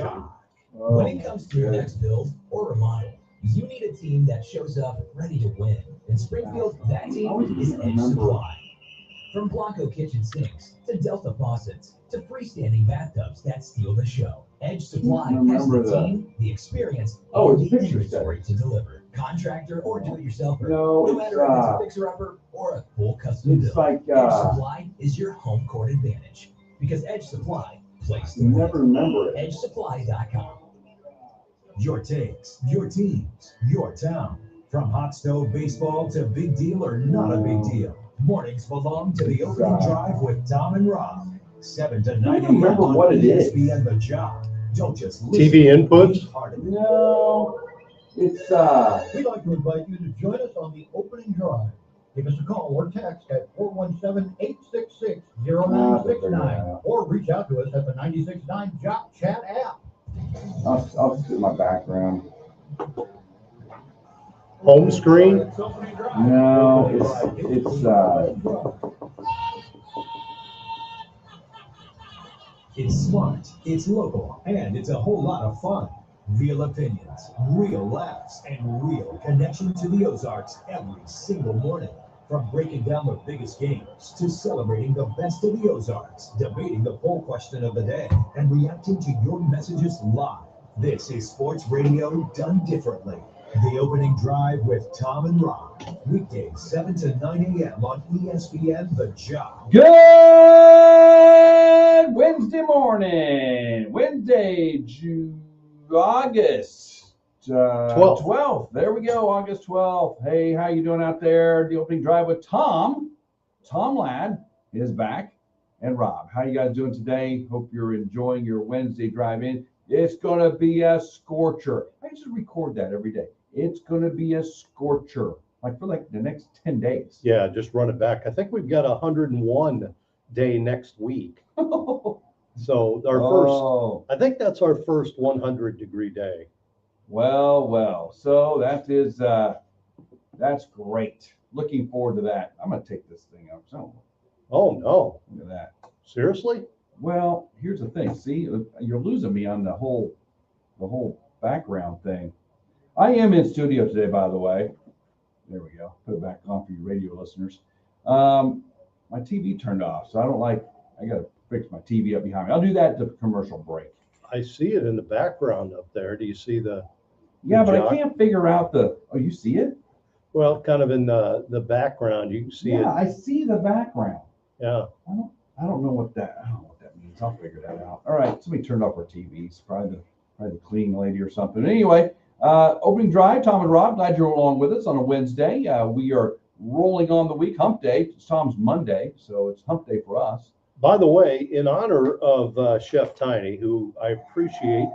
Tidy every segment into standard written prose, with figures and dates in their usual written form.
Jock. When it comes to your next build or remodel, you need a team that shows up ready to win. In Springfield, that team is Edge Supply. From Blanco kitchen sinks to Delta faucets to freestanding bathtubs that steal the show, Edge Supply has the team, the experience, and the inventory to deliver. Contractor or do-it-yourselfer, no matter if it's a fixer-upper or a full custom build, Edge Supply is your home court advantage because Edge Supply plays the win. EdgeSupply.com. Your takes, your teams, your town. From hot stove baseball to big deal or not a big deal. Mornings belong to the opening drive with Tom and Rob. 7 to 9 a.m. on ESPN The Jock. Don't just listen. TV inputs? No. It's We'd like to invite you to join us on the opening drive. Give us a call or text at 417-866-0969 or reach out to us at the 96.9 Jock Chat app. I'll do my background. Home screen? No, It's smart, it's local, and it's a whole lot of fun. Real opinions, real laughs, and real connection to the Ozarks every single morning. From breaking down the biggest games to celebrating the best of the Ozarks, debating the poll question of the day, and reacting to your messages live. This is sports radio done differently. The opening drive with Tom and Rob. Weekdays 7 to 9 a.m. on ESPN The Jock. Good Wednesday morning. Wednesday, August 12th. There we go, August 12th. Hey, how you doing out there? The opening drive with Tom. Tom Ladd is back. And Rob, how you guys doing today? Hope you're enjoying your Wednesday drive-in. It's going to be a scorcher. I just record that every day. It's going to be a scorcher, like for the next 10 days. Yeah, just run it back. I think we've got 101 day next week. So our first, I think that's our first 100-degree day. Well. So that's great. Looking forward to that. I'm going to take this thing up. So, oh, no. Look at that. Seriously? Well, here's the thing. See, you're losing me on the whole background thing. I am in studio today, by the way. There we go. Put it back on for you radio listeners. My TV turned off, so I got to fix my TV up behind me. I'll do that at the commercial break. I see it in the background up there. Do you see the Yeah, but Jock? I can't figure out you see it? Well, kind of in the background, you can see it. Yeah, I see the background. Yeah. I don't know what that means. I'll figure that out. All right, somebody turned off our TVs. Probably the cleaning lady or something. Anyway, opening drive, Tom and Rob, glad you're along with us on a Wednesday. We are rolling on the week, hump day. It's Tom's Monday, so it's hump day for us. By the way, in honor of Chef Tiny, who I appreciate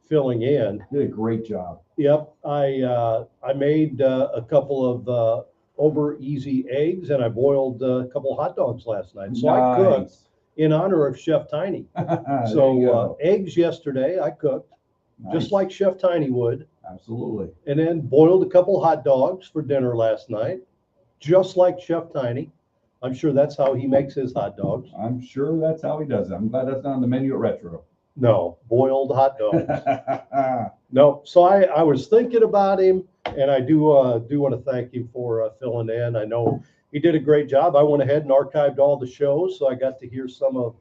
filling in. Did a great job. Yep, I made a couple of over easy eggs, and I boiled a couple hot dogs last night. So nice. I cooked in honor of Chef Tiny. So eggs yesterday I cooked, nice. Just like Chef Tiny would. Absolutely. And then boiled a couple hot dogs for dinner last night, just like Chef Tiny. I'm sure that's how he makes his hot dogs. I'm sure that's how he does it. I'm glad that's not on the menu at Retro. No, boiled hot dogs. No, so I was thinking about him, and I do want to thank him for filling in. I know he did a great job. I went ahead and archived all the shows, so I got to hear some of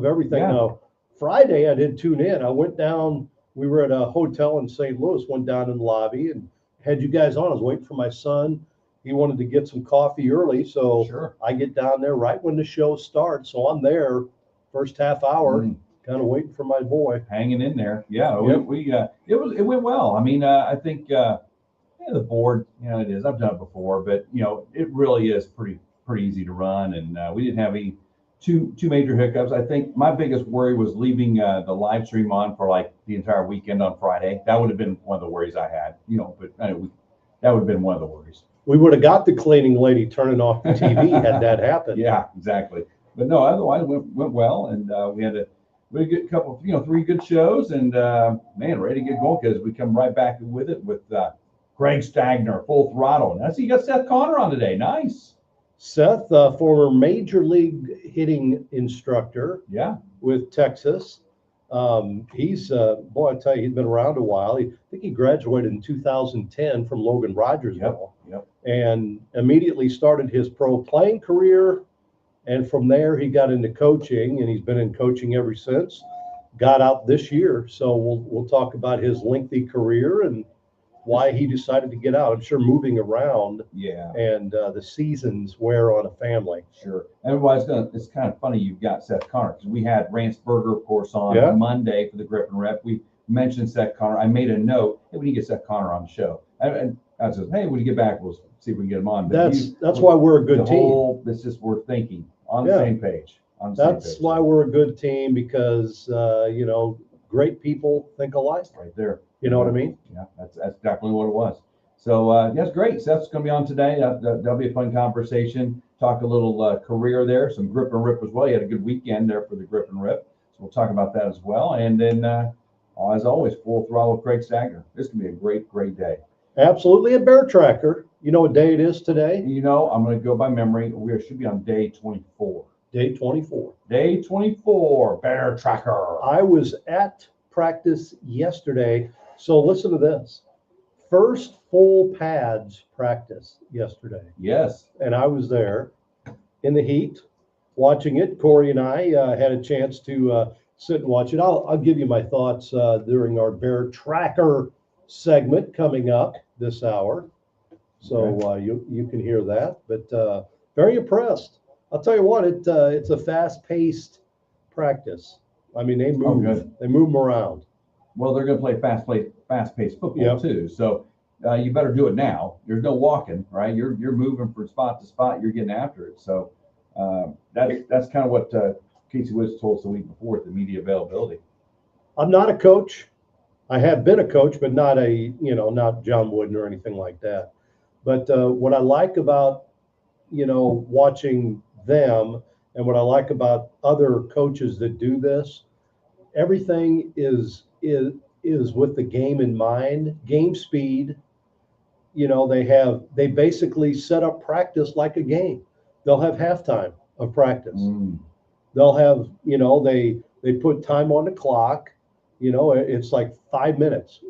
everything. Yeah. Now, Friday I did tune in. I went down. We were at a hotel in St. Louis. Went down in the lobby and had you guys on. I was waiting for my son. He wanted to get some coffee early, so sure. I get down there right when the show starts. So I'm there first half hour. Kind of waiting for my boy. Hanging in there. Yeah, yep. It went well. I mean, I think the board, it is. I've done it before, but it really is pretty easy to run, and we didn't have any two major hiccups. I think my biggest worry was leaving the live stream on for like the entire weekend on Friday. That would have been one of the worries I had. But that would have been one of the worries. We would have got the cleaning lady turning off the TV had that happened. Yeah, exactly. But no, otherwise it went well, and we had a good couple, 3 good shows, and ready to get going because we come right back with it with Craig Stagner, Full Throttle. And I see you got Seth Connor on today. Nice. Seth, former major league hitting instructor. Yeah. With Texas. He's boy, I tell you, he's been around a while. I think he graduated in 2010 from Logan Rodgers, Yep. and immediately started his pro playing career. And from there, he got into coaching, and he's been in coaching ever since. Got out this year, so we'll talk about his lengthy career and why he decided to get out. I'm sure moving around, Yeah. and the seasons wear on a family. Sure. Everybody's it's kind of funny you've got Seth Connor, because we had Ransberger, of course, on Yeah. Monday for the Grip and Rep. We mentioned Seth Connor. I made a note, hey, we need to get Seth Connor on the show. And I said, hey, when you get back, we'll see if we can get him on. But That's why we're a good team. This is we're thinking on the same page. That's why we're a good team, because great people think alike. Right there. You know what I mean? Yeah, that's definitely what it was. So that's great. Seth's going to be on today. That'll be a fun conversation. Talk a little career there, some Grip and Rip as well. You had a good weekend there for the Grip and Rip. So we'll talk about that as well. And then, as always, Full Throttle Craig Stagner. This can be a great, great day. Absolutely. A bear tracker. You know what day it is today? I'm going to go by memory. We should be on day 24. Day 24. Day 24, bear tracker. I was at practice yesterday. So listen to this. First full pads practice yesterday. Yes. And I was there in the heat watching it. Corey and I had a chance to sit and watch it. I'll give you my thoughts during our bear tracker segment coming up this hour. So Okay. you can hear that. But very impressed. I'll tell you what, it's a fast-paced practice. I mean, they move. good. They move them around. Well, they're going to play fast-paced football too. So you better do it now. There's no walking, right? You're moving from spot to spot. You're getting after it. So that's kind of what Casey Woods told us the week before at the media availability. I'm not a coach. I have been a coach, but not not John Wooden or anything like that. But what I like about watching them, and what I like about other coaches that do this, everything is with the game in mind, game speed. They basically set up practice like a game. They'll have halftime of practice. They'll have, they put time on the clock. It's like 5 minutes.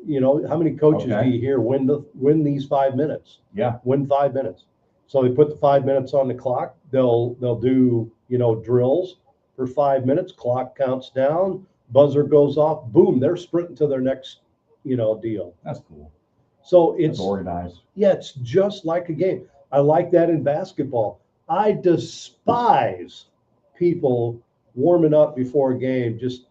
How many coaches do you hear win these 5 minutes? Yeah. Win 5 minutes. So they put the 5 minutes on the clock. They'll do, drills for 5 minutes. Clock counts down. Buzzer goes off. Boom, they're sprinting to their next, deal. That's cool. So it's organized. Yeah, it's just like a game. I like that in basketball. I despise people warming up before a game, just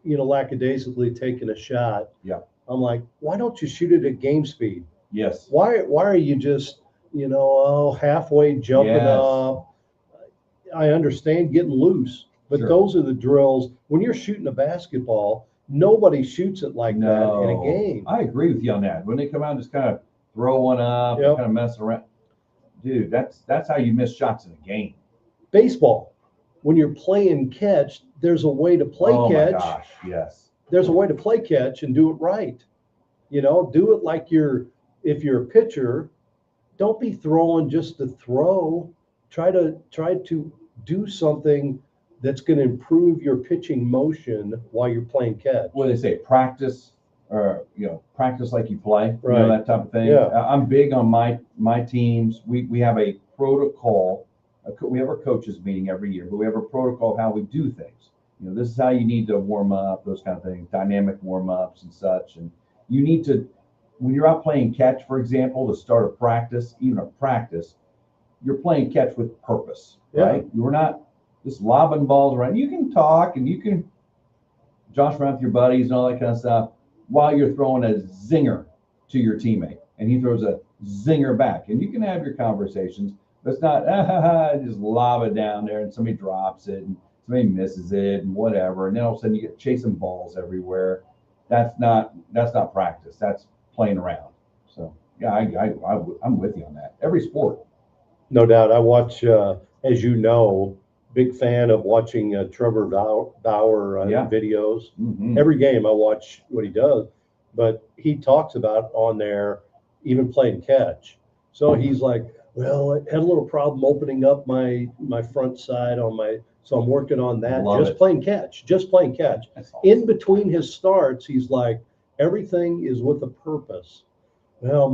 lackadaisically taking a shot. Yeah. I'm like, why don't you shoot it at game speed? Yes. Why are you just halfway jumping up? I understand getting loose, but those are the drills. When you're shooting a basketball, nobody shoots it like that in a game. I agree with you on that. When they come out and just kind of throw one up and kind of mess around, dude, that's how you miss shots in a game. Baseball, when you're playing catch, there's a way to play catch. Oh my gosh, yes. There's a way to play catch and do it right. Do it like if you're a pitcher, don't be throwing just to throw. Try to do something that's going to improve your pitching motion while you're playing catch. What do they say? Practice, or practice like you play. Right. That type of thing. Yeah. I'm big on my teams. We have a protocol. We have our coaches meeting every year, but we have a protocol of how we do things. This is how you need to warm up, those kind of things, dynamic warm-ups and such. And you need to, when you're out playing catch, for example, to start a practice, even a practice, you're playing catch with purpose, right? You're not just lobbing balls around. You can talk and you can josh around with your buddies and all that kind of stuff while you're throwing a zinger to your teammate, and he throws a zinger back. And you can have your conversations, but it's not just lob it down there and somebody drops it and somebody misses it and whatever. And then all of a sudden you get chasing balls everywhere. That's not practice. That's playing around. So yeah, I'm with you on that. Every sport. No doubt. I watch, as you know, big fan of watching Trevor Bauer videos. Mm-hmm. Every game I watch what he does, but he talks about on there even playing catch. So he's like, well, I had a little problem opening up my front side on So I'm working on that. Love Just it. playing catch. Just playing catch. That's awesome. In between his starts, he's like, everything is with a purpose. Well,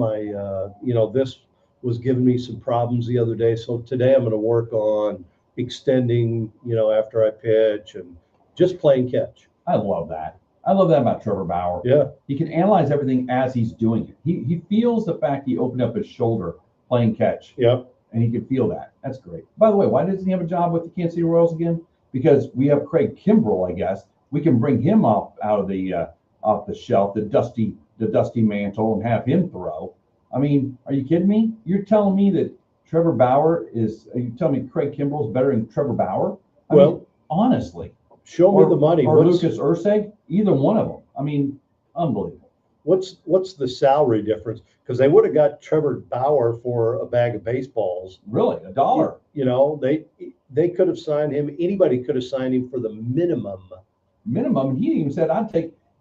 this was giving me some problems the other day. So today I'm going to work on extending, after I pitch and just playing catch. I love that. I love that about Trevor Bauer. Yeah. He can analyze everything as he's doing it. He feels the fact he opened up his shoulder playing catch. Yep. And he can feel that. That's great. By the way, why doesn't he have a job with the Kansas City Royals again? Because we have Craig Kimbrell, I guess. We can bring him off the shelf, the dusty mantle, and have him throw. I mean, are you kidding me? You're telling me that Trevor Bauer are you telling me Craig Kimbrell is better than Trevor Bauer? I mean, honestly. Show me the money. Or Lucas Ursay, either one of them. I mean, unbelievable. What's the salary difference? Because they would have got Trevor Bauer for a bag of baseballs. Really, $1. They could have signed him. Anybody could have signed him for the minimum. Minimum. He even said,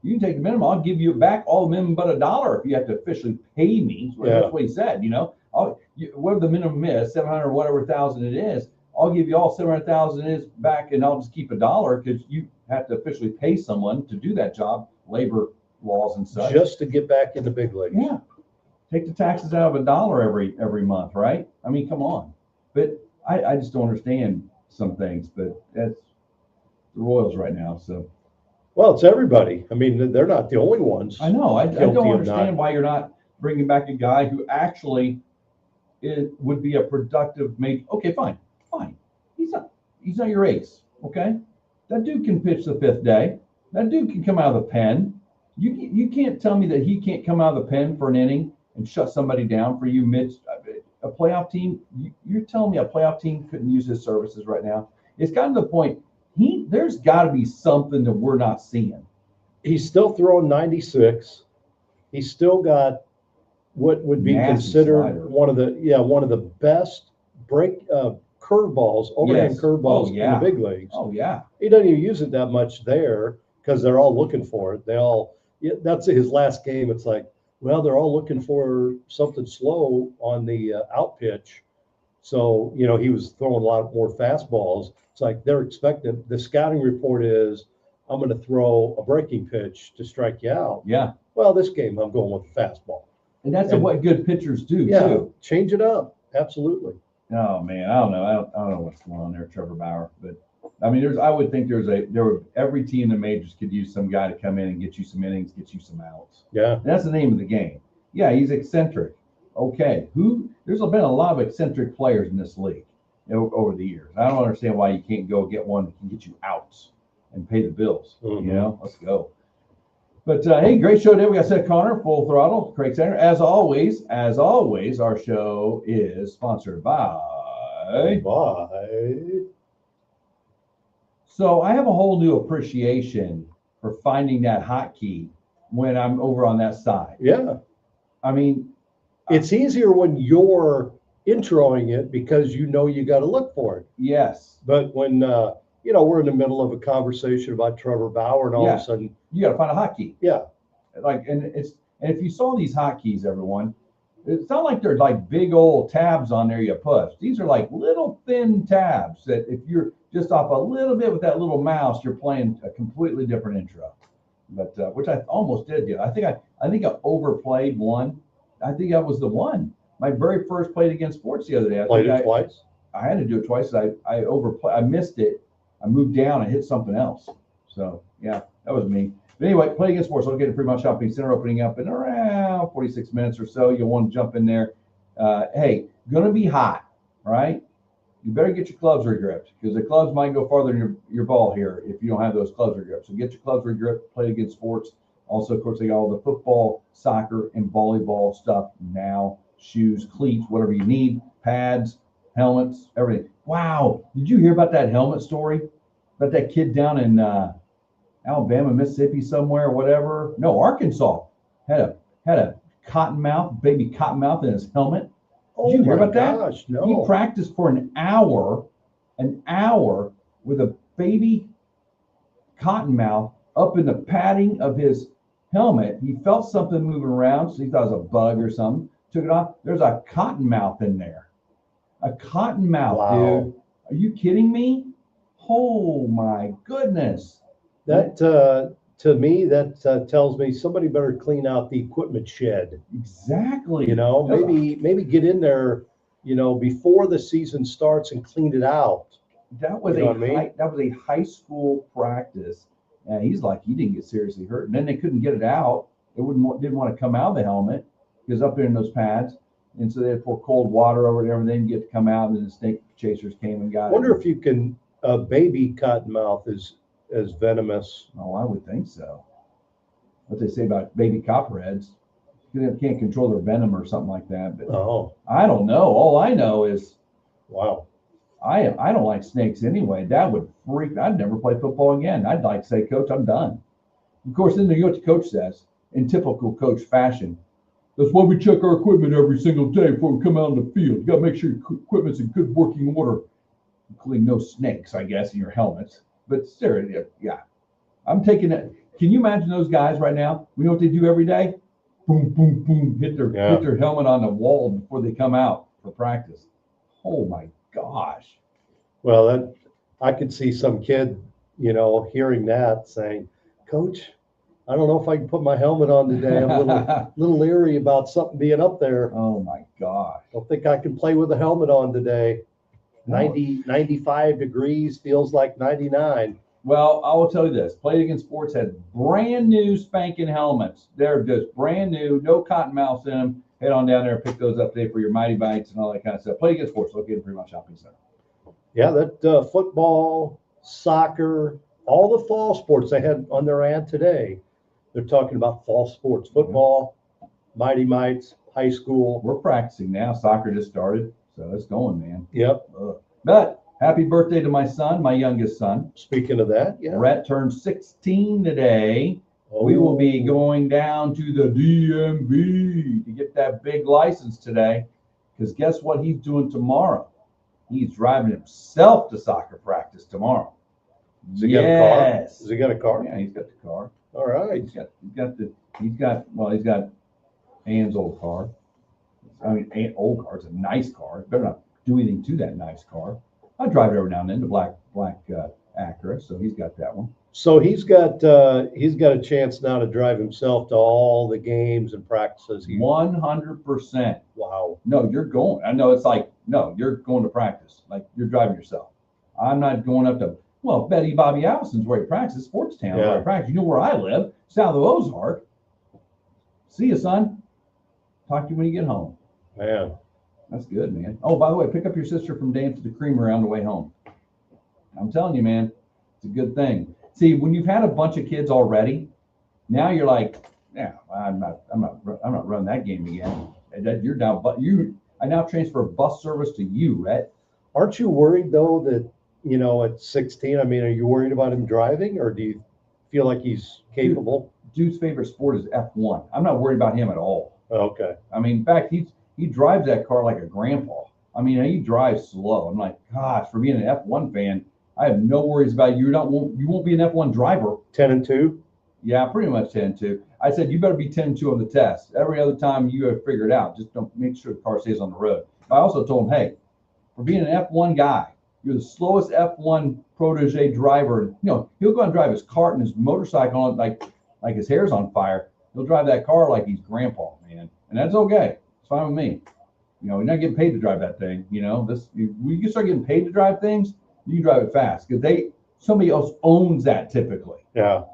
you can take the minimum. I'll give you back all the minimum but $1 if you have to officially pay me. That's what he said. Whatever the minimum is, 700 or whatever thousand it is, I'll give you all 700,000 is back, and I'll just keep $1 because you have to officially pay someone to do that job, labor laws and such. Just to get back in the big leagues. Yeah. Take the taxes out of $1 every month, right? I mean, come on. But I just don't understand some things, but that's the Royals right now. So. Well, it's everybody. I mean, they're not the only ones. I know. I don't understand why you're not bringing back a guy who actually would be a productive mate. Okay, fine. He's not your ace. Okay, that dude can pitch the fifth day. That dude can come out of the pen. You can't tell me that he can't come out of the pen for an inning and shut somebody down for you mid a playoff team. You're telling me a playoff team couldn't use his services right now? It's gotten to the point. There's got to be something that we're not seeing. He's still throwing 96. He's still got what would be considered one of the best curveballs, overhand curveballs in the big leagues. Oh yeah. He doesn't even use it that much there because they're all looking for it. That's his last game. It's like, well, they're all looking for something slow on the out pitch. So, he was throwing a lot more fastballs. It's like they're expecting, the scouting report is, I'm going to throw a breaking pitch to strike you out. Yeah. Well, this game, I'm going with a fastball. And that's what good pitchers do, too. Change it up. Absolutely. Oh, man, I don't know. I don't know what's going on there, Trevor Bauer. But, I mean, I would think every team in the majors could use some guy to come in and get you some innings, get you some outs. Yeah. And that's the name of the game. Yeah, he's eccentric. Okay. There's been a lot of eccentric players in this league over the years. I don't understand why you can't go get one that can get you outs and pay the bills. Mm-hmm. Let's go. But hey, great show today. We got Seth Connor, Full Throttle, Craig Stagner. As always, our show is sponsored by. So I have a whole new appreciation for finding that hotkey when I'm over on that side. Yeah. I mean, it's easier when you're introing it because you got to look for it. Yes. But when we're in the middle of a conversation about Trevor Bauer, and all of a sudden you got to find a hotkey. Yeah. And if you saw these hotkeys, everyone, it's not like they're like big old tabs on there you push. These are like little thin tabs that if you're just off a little bit with that little mouse, you're playing a completely different intro. But which I almost did get. I think I overplayed one. I think that was the one. My very first played against Sports the other day. Played it twice. I had to do it twice. I overplayed. I missed it. I moved down and hit something else. So yeah, that was me. But anyway, play against Sports. Located at Fremont Shopping Center, opening up in around 46 minutes or so. You'll want to jump in there. Hey, gonna be hot, right? You better get your gloves regripped because the gloves might go farther than your ball here if you don't have those gloves regripped. So get your gloves regripped. Play against Sports. Also, of course, they got all the football, soccer, and volleyball stuff now. Shoes, cleats, whatever you need, pads, helmets, everything. Wow. Did you hear about that helmet story? About that kid down in Alabama, Mississippi somewhere, whatever? No, Arkansas had a baby cottonmouth in his helmet. Did you hear about that? No. He practiced for an hour with a baby cottonmouth up in the padding of his helmet. He felt something moving around, so he thought it was a bug or something. Took it off. There's a cottonmouth in there. A cottonmouth, wow. dude. Are you kidding me? Oh my goodness. That to me, that tells me somebody better clean out the equipment shed. Exactly. You know, maybe get in there, before the season starts and clean it out. That was that was a high school practice, and he's like, he didn't get seriously hurt, and then they couldn't get it out. It didn't want to come out of the helmet because up there in those pads, and so they had to pour cold water over it and everything, get to come out, and then the snake chasers came and got it. I wonder if you can. Baby cottonmouth is as venomous. Oh, I would think so. What they say about baby copperheads, they can't control their venom or something like that. But I don't know. All I know is, wow. I don't like snakes anyway. That would freak. I'd never play football again. I'd like to say, Coach, I'm done. Of course, then you know what the coach says in typical coach fashion. That's why we check our equipment every single day before we come out on the field. You got to make sure your equipment's in good working order, including no snakes, I guess, in your helmets. But seriously, yeah, I'm taking it. Can you imagine those guys right now? We know what they do every day. Boom, boom, boom, hit their helmet on the wall before they come out for practice. Oh my gosh. Well, I could see some kid, hearing that saying, Coach, I don't know if I can put my helmet on today. I'm a little leery about something being up there. Oh my gosh. Don't think I can play with a helmet on today. 95 degrees feels like 99. Well, I will tell you this. Play It Again Sports has brand new spanking helmets. They're just brand new, no cottonmouths in them. Head on down there and pick those up today for your Mighty Bites and all that kind of stuff. Play It Again Sports, located in Fremont Shopping Center. Yeah, that football, soccer, all the fall sports they had on their ad today. They're talking about fall sports, football, Mighty Mites, high school. We're practicing now. Soccer just started, so it's going, man. Yep. But happy birthday to my son, my youngest son. Speaking of that, yeah. Rhett turned 16 today. We will be going down to the DMV to get that big license today, because guess what he's doing tomorrow? He's driving himself to soccer practice tomorrow. Does he got a car? Does he got a car? Yeah, he's got the car. All right. He's got Ann's old car. I mean, old car. It's a nice car. Better not do anything to that nice car. I drive it every now and then, the black Acura. So he's got that one. So he's got a chance now to drive himself to all the games and practices. 100%. Wow. No, you're going. I know it's like, no, you're going to practice. Like, you're driving yourself. I'm not going up to, well, Betty Bobby Allison's where he practices, Sports Town, where I practice. You know where I live, south of Ozark. See you, son. Talk to you when you get home. Man. That's good, man. Oh, by the way, pick up your sister from Dance to the Creamery on the way home. I'm telling you, man, it's a good thing. See, when you've had a bunch of kids already, now you're like, yeah, I'm not running that game again. You're down, but I now transfer bus service to you, Rhett. Aren't you worried though that, at 16, I mean, are you worried about him driving, or do you feel like he's capable? Dude's favorite sport is F1. I'm not worried about him at all. Okay. I mean, in fact, he drives that car like a grandpa. I mean, he drives slow. I'm like, gosh, for being an F1 fan, I have no worries about you. You won't be an F1 driver. 10-2? Yeah, pretty much 10-2. I said, you better be 10-2 on the test. Every other time you have figured it out. Just don't make sure the car stays on the road. I also told him, hey, for being an F1 guy, you're the slowest F1 protege driver. He'll go and drive his cart and his motorcycle on like his hair's on fire. He'll drive that car like he's grandpa, man. And that's okay. It's fine with me. You're not getting paid to drive that thing. When you start getting paid to drive things, you can drive it fast because somebody else owns that typically. Yeah.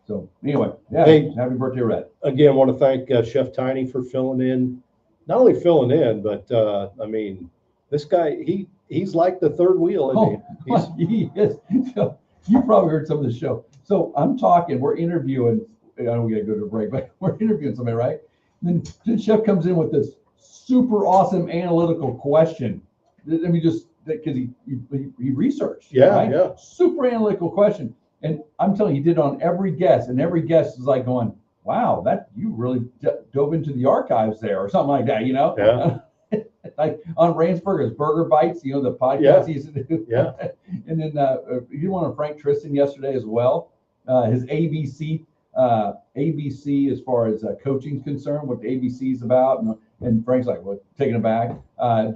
So anyway, yeah. Hey, happy birthday, Red. Again, want to thank Chef Tiny for filling in. Not only filling in, but I mean, this guy, he's like the third wheel, isn't he? He is. You probably heard some of the show. So I'm talking, we're interviewing. I don't get to go to a break, but we're interviewing somebody, right? And then Chef comes in with this super awesome analytical question. I mean, just because he researched. Yeah, right? yeah. Super analytical question. And I'm telling you, he did on every guest, and every guest is like going, wow, that you really dove into the archives there, or something like that, Yeah. Like on Ransburger's Burger Bites, the podcast he used to do. Yeah. And then he did one on Frank Tristan yesterday as well. His ABC as far as coaching is concerned, what the ABC is about. And Frank's like, well, taken aback.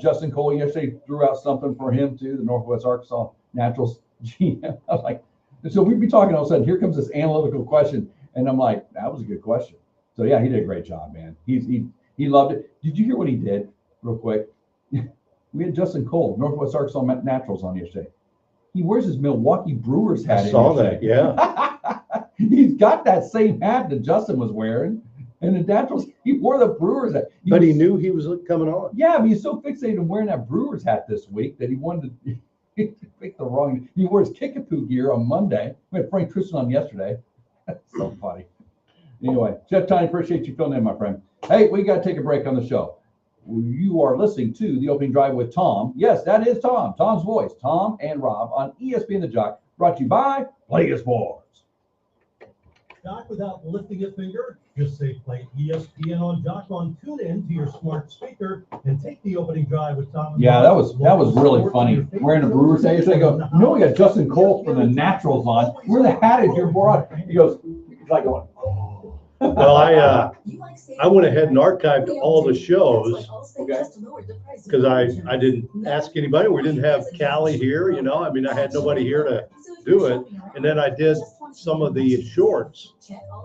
Justin Cole yesterday threw out something for him too, the Northwest Arkansas Naturals GM. I was like, so we'd be talking all of a sudden, here comes this analytical question. And I'm like, that was a good question. So yeah, he did a great job, man. He loved it. Did you hear what he did real quick? We had Justin Cole, Northwest Arkansas Naturals on yesterday. He wears his Milwaukee Brewers hat. I saw that, yeah. He's got that same hat that Justin was wearing. And the Naturals, he wore the Brewers hat. He knew he was coming on. Yeah, but he's so fixated on wearing that Brewers hat this week that he wanted to pick the wrong. He wore his Kickapoo gear on Monday. We had Frank Tristan on yesterday. That's so funny. Anyway, Jeff Tiny, appreciate you filling in, my friend. Hey, we got to take a break on the show. You are listening to The Opening Drive with Tom. Yes, that is Tom. Tom's voice. Tom and Rob on ESPN The Jock. Brought to you by Play Sports. Jock, without lifting a finger, just say play ESPN on Jock on TuneIn to your smart speaker and take the opening drive with Tom. Yeah, that was really funny. Wearing a Brewers hat. I go, we got Justin Cole from the Naturals on. Where the hat is your board? He goes, he's like going, Well, I went ahead and archived all the shows. Okay. Because I didn't ask anybody. We didn't have Callie here, you know. I mean, I had nobody here to do it. And then I did some of the shorts.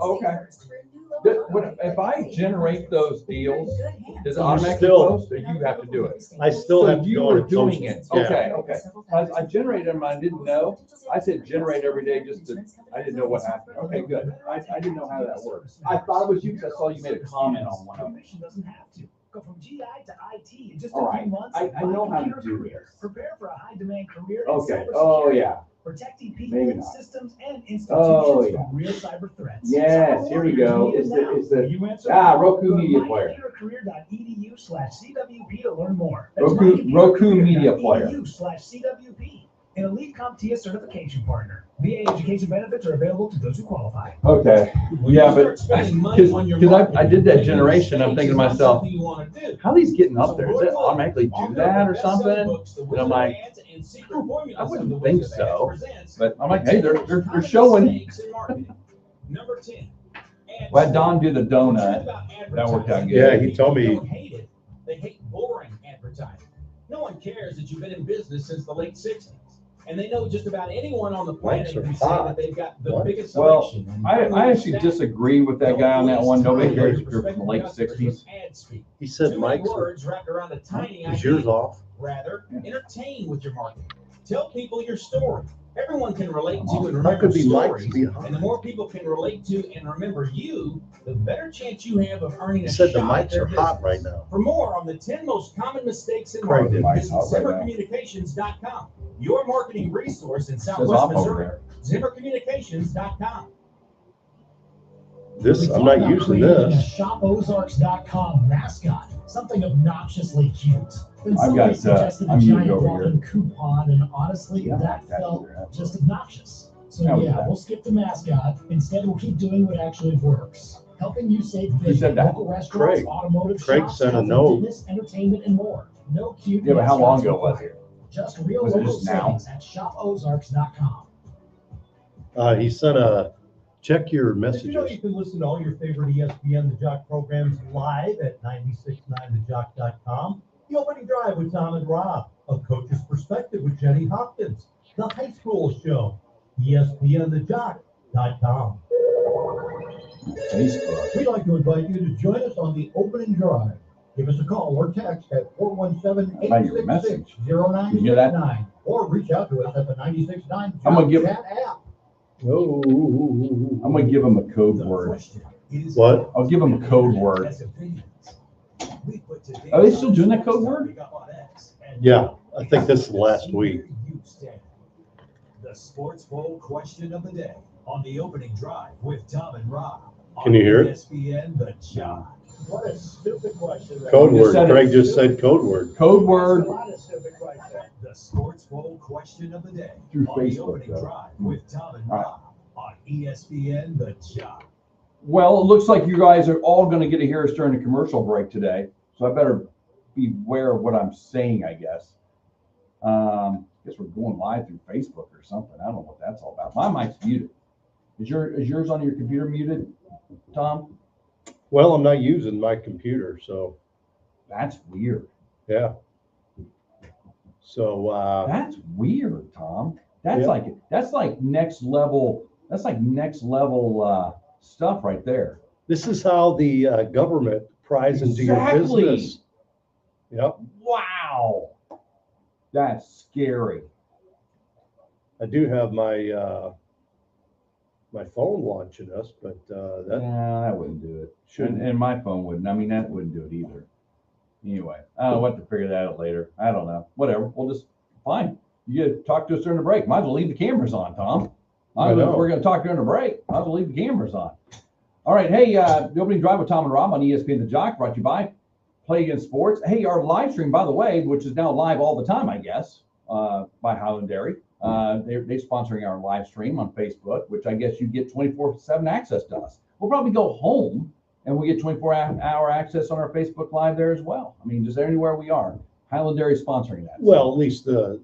Okay. If I generate those deals, does it automatically Still- post, or you have to do it? I still So have to you go were in and doing post it. Yeah. Okay, okay. I generated them. I didn't know. I said generate every day just to. I didn't know what happened. Okay, good. I didn't know how that works. I thought it was you because I saw you made a comment on one of them. Doesn't have to. Go from GI to IT in just All a right. few months. I know how to do this. Prepare for a high demand career. in Okay. cybersecurity, Oh yeah. Protecting Maybe people, not. systems, and Oh, institutions yeah. from real cyber threats. Yes. Here we go. It's the You answer Roku Media Player. mycareer.edu/CWP to learn more. Roku Media Player. .edu/CWP. An elite CompTIA certification partner. VA education benefits are available to those who qualify. Okay. Yeah, but because I did that generation, I'm thinking to myself, how are these getting up there? Does it automatically do that or something? And I'm like, I wouldn't think so. But I'm like, hey, they're showing. Number 10. Well, Don do the donut. That worked out good. Yeah, he told me. They hate boring advertising. No one cares that you've been in business since the late 60s. And they know just about anyone on the planet Lights are who say hot. that they've got the What? biggest Well, selection. I actually disagree with that guy on that one. Nobody cares if you're from the late 60s. He said Too many Mike's. words wrapped around a tiny Is idea. yours off? Rather, entertain with your marketing. Tell people your story. Everyone can relate to and That remember could be Mike's stories. behind. And the more people can relate to and remember you, the better chance you have of earning He a said the shot at mics their are hot business. right now. For more on the 10 most common mistakes in Craig did. marketing, visit Mics hot right now. ZimmerCommunications.com. Your marketing resource in Says Southwest off over Missouri. there. ZimmerCommunications.com. This, I'm not using this. ShopOzarks.com mascot, something obnoxiously cute. Then I've somebody got, suggested a I'm giant used over walking coupon, and honestly, Yeah, that that's felt weird. just obnoxious. So That was yeah, bad. we'll skip the mascot. Instead, we'll keep doing what actually works. Helping you save Who big said that? local restaurants, Craig. automotive Craig shops, sent a health and note. fitness, entertainment, and more. No cute Yeah, but how long mascots ago was required. it? Just real Was it local just now? savings at ShopOzarks.com. He sent a, check your Did you know messages. you can listen to all your favorite ESPN The Jock programs live at 969thejock.com? The Opening Drive with Tom and Rob, A Coach's Perspective with Jenny Hopkins, The High School Show, ESPNthejock.com. Facebook. We'd like to invite you to join us on the Opening Drive. Give us a call or text at 417-866-0969 You hear that? or reach out to us at the 96.9 I'm gonna give- Chat app. Oh. I'm gonna give him a code word. What? I'll give him a code word. Are they still doing that code word? Yeah, I think this is last week. The Sports Bowl question of the day on the opening drive with Tom and Rob. Can you hear it? ESPN The Jock. What a stupid question. Code Just word. said it. Craig just said code word. Code word A lot of stupid questions. The Sports Bowl question of the day through on the Facebook, opening though. drive with Tom and All right. Rob on ESPN The Jock. Well, it looks like you guys are all going to get to hear us during the commercial break today, so I better be aware of what I'm saying, I guess. I guess we're going live through Facebook or something. I don't know what that's all about. My mic's muted. Is yours on your computer muted, Tom? Well, I'm not using my computer, so That's weird. yeah. So, That's weird, Tom. That's Yeah. like next level. That's like next level stuff right there. This is how the government pries into your Exactly. business. Yep. Wow, that's scary. I do have my my phone launching us, but that No, that wouldn't do it. shouldn't. And my phone wouldn't. I mean, that wouldn't do it either. Anyway, we'll have to figure that out later. I don't know. Whatever. We'll just fine. You talk to us during the break. Might as well leave the cameras on, Tom. I know. We're going to talk during the break. Might as well leave the cameras on. All right. Hey, the opening drive with Tom and Rob on ESPN The Jock, brought to you by Play Against Sports. Hey, our live stream, by the way, which is now live all the time, I guess, by Highland Dairy. They're sponsoring our live stream on Facebook, which I guess you get 24/7 access to us. We'll probably go home and we get 24-hour access on our Facebook Live there as well. I mean, just anywhere we are. Highland Dairy sponsoring that. Well, at least the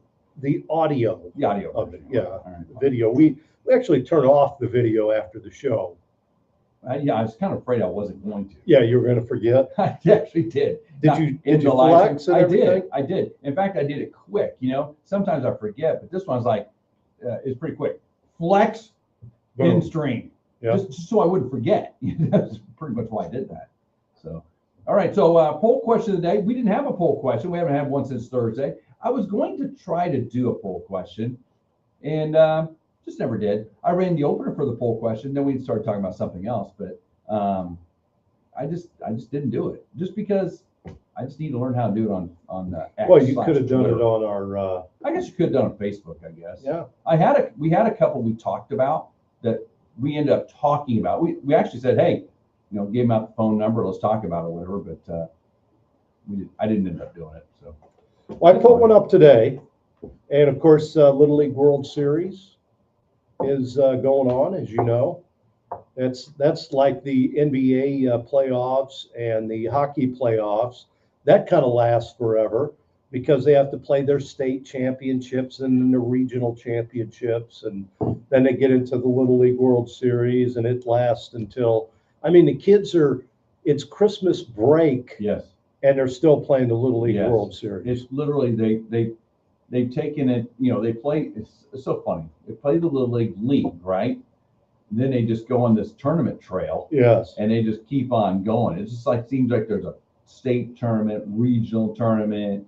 audio The audio of it. Yeah. All right. Video. We actually turn off the video after the show. Yeah, I was kind of afraid I wasn't going to. Yeah, you were going to forget. I actually did. Did you the live flex stream, and everything? I did. In fact, I did it quick. You know, sometimes I forget, but this one's like, it's pretty quick. Flex, Boom. in stream. Yeah. Just so I wouldn't forget. That's pretty much why I did that. So, all right. So, poll question of the day. We didn't have a poll question. We haven't had one since Thursday. I was going to try to do a poll question, and just never did. I ran the opener for the poll question. Then we started talking about something else, but I just didn't do it. Just because I just need to learn how to do it on X. Well, you could have done Twitter. it on our. I guess you could have done it on Facebook. I guess. Yeah. We had a couple we talked about that we ended up talking about. We actually said, hey, you know, gave them out the phone number. Let's talk about it or whatever. But I didn't end up doing it. So. Well, I put one up today, and of course, Little League World Series is going on, as you know. That's like the NBA playoffs and the hockey playoffs. That kind of lasts forever because they have to play their state championships and then the regional championships, and then they get into the Little League World Series, and it lasts until, I mean, the kids it's Christmas break. Yes. And they're still playing the Little League Yes. World Series. It's literally they've taken it. You know, they play. It's so funny. They play the Little League, right? And then they just go on this tournament trail. Yes. And they just keep on going. It's just like seems like there's a state tournament, regional tournament,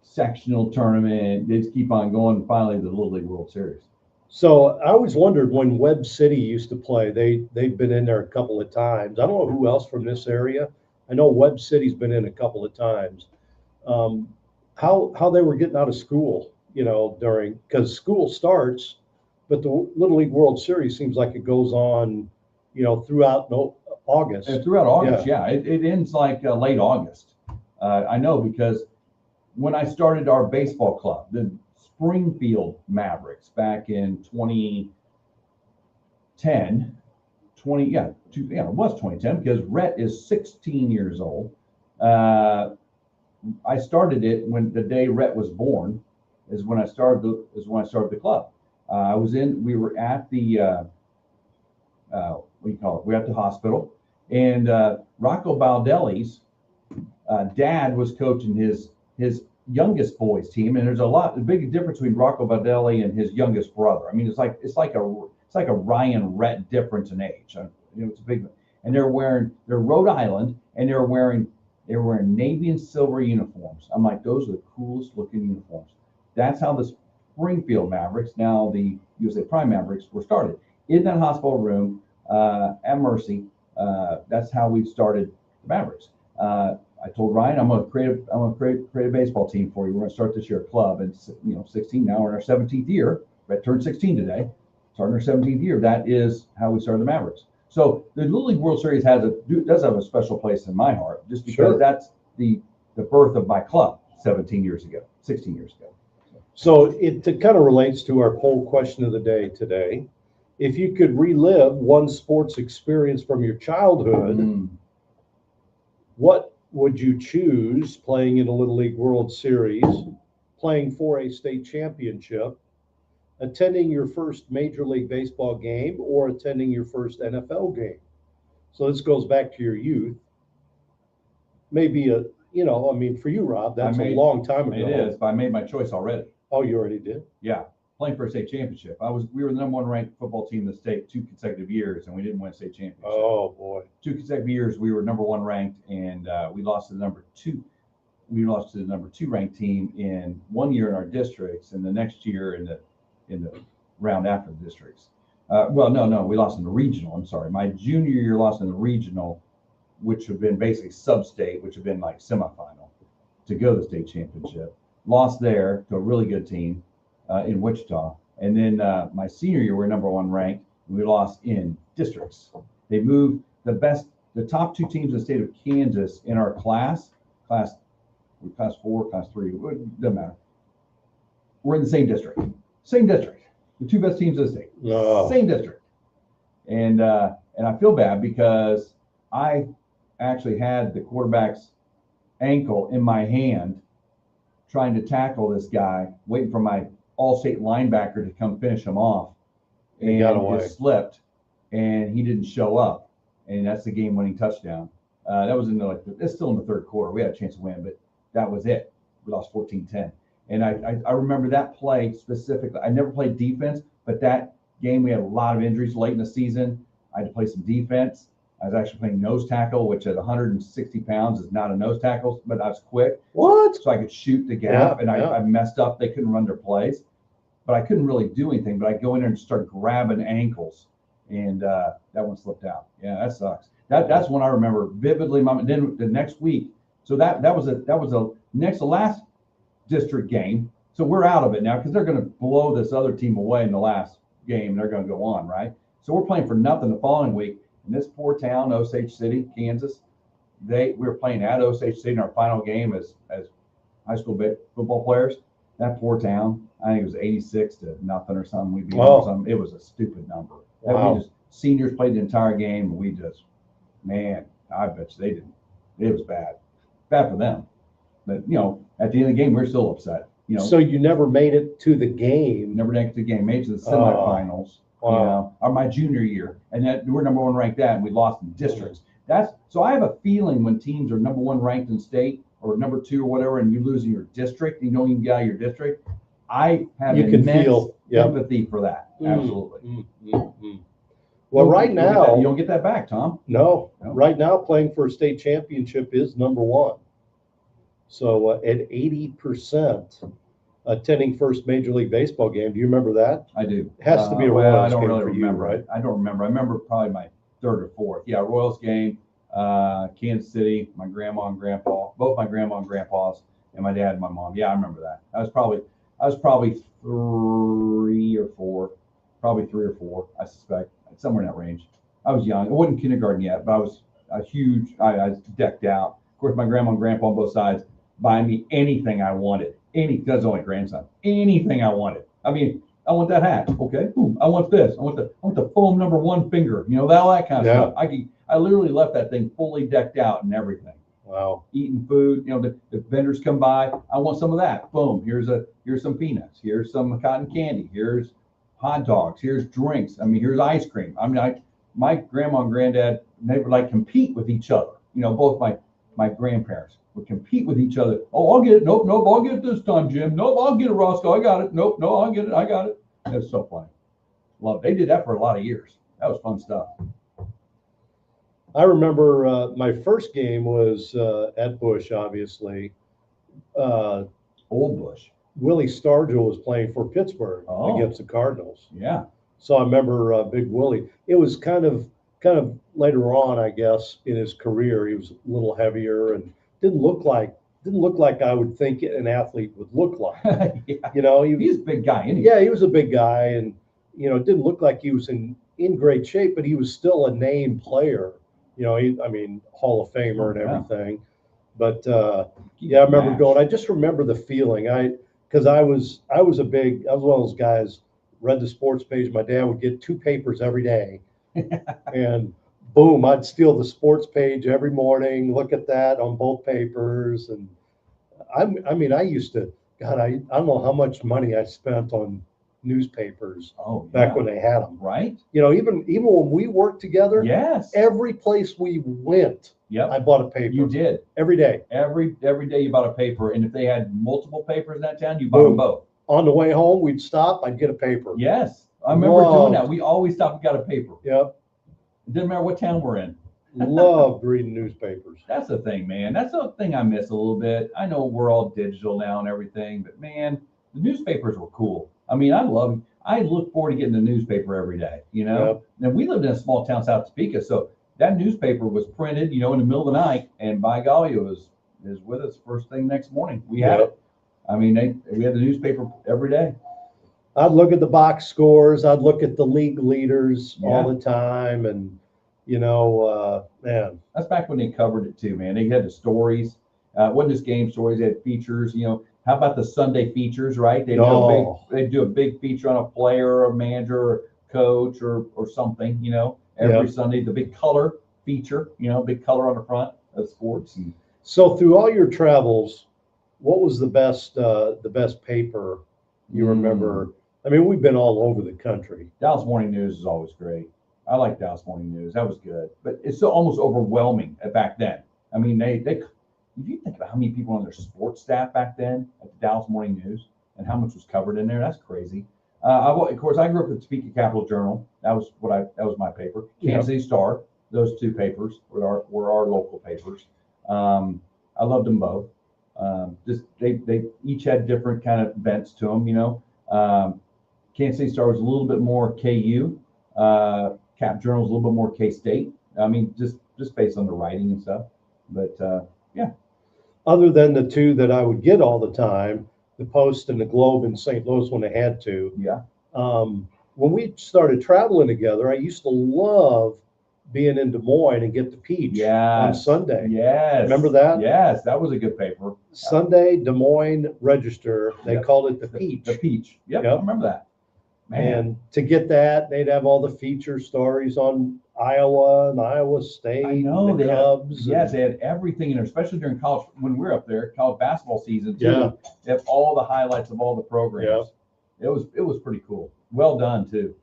sectional tournament. They just keep on going. And finally, the Little League World Series. So I always wondered when Webb City used to play. They've been in there a couple of times. I don't know who else from this area. I know Webb City's been in a couple of times. How they were getting out of school, you know, because school starts, but the Little League World Series seems like it goes on, you know, throughout August. And throughout August, yeah. It ends like late August. I know because when I started our baseball club, the Springfield Mavericks back in 2010. It was 2010 because Rhett is 16 years old. I started it when the day Rhett was born is when I started the club. We were at the what do you call it? We were at the hospital, and Rocco Baldelli's dad was coaching his youngest boys team, and there's a big difference between Rocco Baldelli and his youngest brother. I mean, it's like a Ryan Rhett difference in age. You know, it's a big, and they're Rhode Island, and they were wearing navy and silver uniforms. I'm like, those are the coolest looking uniforms. That's how the Springfield Mavericks, now the USA Prime Mavericks, were started in that hospital room at Mercy. That's how we started the Mavericks. I told Ryan, I'm going to create a baseball team for you. We're going to start this year a club, and 16 now. We're in our 17th year. Rhett turned 16 today. Starting our 17th year. That is how we started the Mavericks. So the Little League World Series does have a special place in my heart, just because that's the birth of my club 16 years ago. So it kind of relates to our poll question of the day today. If you could relive one sports experience from your childhood, what would you choose? Playing in a Little League World Series, playing for a state championship, attending your first Major League Baseball game, or attending your first NFL game? So this goes back to your youth. Maybe for you, Rob, that's a long time ago. It is, but I made my choice already. Oh, you already did? Yeah. playing for a state championship. We were the number one ranked football team in the state 2 consecutive years, and we didn't win a state championship. Oh boy. 2 consecutive years we were number 1 ranked, and we lost to the number 2. We lost to the number 2 ranked team in 1 year in our districts, and the next year in the round after the districts. No, we lost in the regional. I'm sorry. My junior year lost in the regional, which would have been basically sub-state, which would have been like semifinal to go to the state championship. Lost there to a really good team in Wichita. And then my senior year, we're number 1 ranked. We lost in districts. They moved the top 2 teams in the state of Kansas in our class 4, class 3, it doesn't matter. We're in the same district. The 2 best teams in the state. Oh. Same district. And I feel bad because I actually had the quarterback's ankle in my hand trying to tackle this guy, waiting for my all-state linebacker to come finish him off. And he got away. Just slipped, and he didn't show up. And that's the game-winning touchdown. That was it's still in the 3rd quarter. We had a chance to win, but that was it. We lost 14-10. And I remember that play specifically. I never played defense, but that game we had a lot of injuries late in the season. I had to play some defense. I was actually playing nose tackle, which at 160 pounds is not a nose tackle, but I was quick. What? So I could shoot the gap, and yeah. I messed up. They couldn't run their plays, but I couldn't really do anything. But I go in there and start grabbing ankles, and that one slipped out. Yeah, that sucks. That's one I remember vividly. Then the next week, so that was the last district game. So we're out of it now because they're going to blow this other team away in the last game. They're going to go on, right? So we're playing for nothing the following week. In this poor town, Osage City, Kansas, we were playing at Osage City in our final game as high school football players. That poor town, I think it was 86-0 or something. We beat them or something. It was a stupid number. Wow. Seniors played the entire game, and we just, man, I bet you they didn't. It was bad for them. But at the end of the game, we're still upset. So you never made it to the game. Never made it to the game. Made it to the semifinals. Wow. Or my junior year, and that we're number 1 ranked and we lost in districts. So I have a feeling when teams are number 1 ranked in state or number 2 or whatever, and you lose in your district, you don't even get out of your district. I have immense empathy for that. Absolutely. Well, right now you don't get that back, Tom. No. Right now, playing for a state championship is number 1. So at 80%. Attending first Major League Baseball game. Do you remember that? I do. It has to be a Royals Royals I don't game really for remember. you, right? I don't remember. I remember probably my 3rd or 4th. Yeah, Royals game, Kansas City, my grandma and grandpa, both my grandma and grandpas, and my dad and my mom. Yeah, I remember that. I was probably 3 or 4, I suspect, somewhere in that range. I was young. I wasn't kindergarten yet, but I was huge. I was decked out. Of course, my grandma and grandpa on both sides buying me anything I wanted. That's only grandson. Anything I wanted. I mean, I want that hat. Okay. Ooh, I want this. I want the foam number 1 finger. All that kind of stuff. I literally left that thing fully decked out and everything. Wow. Eating food. The vendors come by. I want some of that. Boom. Here's some peanuts. Here's some cotton candy. Here's hot dogs. Here's drinks. I mean, here's ice cream. I mean, my grandma and granddad, they would compete with each other. Both my grandparents would compete with each other. Oh, I'll get it. Nope, I'll get it this time, Jim. Nope, I'll get it, Roscoe. I got it. Nope, no, I'll get it. I got it. That's so funny. They did that for a lot of years. That was fun stuff. I remember my first game was at Bush, obviously. Old Bush. Willie Stargell was playing for Pittsburgh against the Cardinals. Yeah. So I remember Big Willie. It was kind of later on, I guess, in his career. He was a little heavier and didn't look like I would think an athlete would look like. Yeah. He's a big guy, isn't he? Yeah, he was a big guy, and it didn't look like he was in great shape, but he was still a name player. Hall of Famer and everything. But I remember going. I just remember the feeling. Because I was one of those guys. Read the sports page. My dad would get 2 papers every day, and boom, I'd steal the sports page every morning. Look at that on both papers, and I used to. God, I don't know how much money I spent on newspapers back when they had them. Right. Even when we worked together. Yes. Every place we went. Yep. I bought a paper. You did. Every day. Every day you bought a paper, and if they had multiple papers in that town, you bought them both. on the way home, we'd stop. I'd get a paper. Yes, I remember doing that. We always stopped and got a paper. Yep. It didn't matter what town we're in. Loved reading newspapers. That's the thing, man. That's the thing I miss a little bit. I know we're all digital now and everything, but man, the newspapers were cool. I mean, I look forward to getting the newspaper every day, you know? Yep. And we lived in a small town, South Topeka, so that newspaper was printed, you know, in the middle of the night, and by golly, it was with us first thing next morning. We had it. I mean, we had the newspaper every day. I'd look at the box scores. I'd look at the league leaders all the time, and you know, man. That's back when they covered it too, man. They had the stories. It wasn't just game stories. They had features. You know, how about the Sunday features, right? They'd do a big feature on a player, or a manager, or coach, or something. You know, every Sunday, the big color feature. You know, big color on the front of sports. And so, through all your travels, what was the best paper you remember? I mean, we've been all over the country. Dallas Morning News is always great. I like Dallas Morning News. That was good, but it's still almost overwhelming back then. I mean, they if you think about how many people on their sports staff back then at the Dallas Morning News and how much was covered in there, that's crazy. Of course, I grew up at the Topeka Capital Journal. That was my paper. Kansas City Star. Those two papers were our local papers. I loved them both. Just they each had different kind of bents to them, you know. Kansas City Star was a little bit more KU. Cap Journal was a little bit more K-State. I mean, just based on the writing and stuff. But yeah. Other than the two that I would get all the time, the Post and the Globe in St. Louis when they had to. Yeah. When we started traveling together, I used to love being in Des Moines and get the Peach on Sunday. Yes. Remember that? Yes, that was a good paper. Sunday, Des Moines Register. They called it the Peach. The Peach. Yep. I remember that. Man. And to get that, they'd have all the feature stories on Iowa and Iowa State. I know, the Cubs. They had everything in there, especially during college, when we were up there, college basketball season too. Yeah. They have all the highlights of all the programs. Yeah. It was pretty cool. Well done too.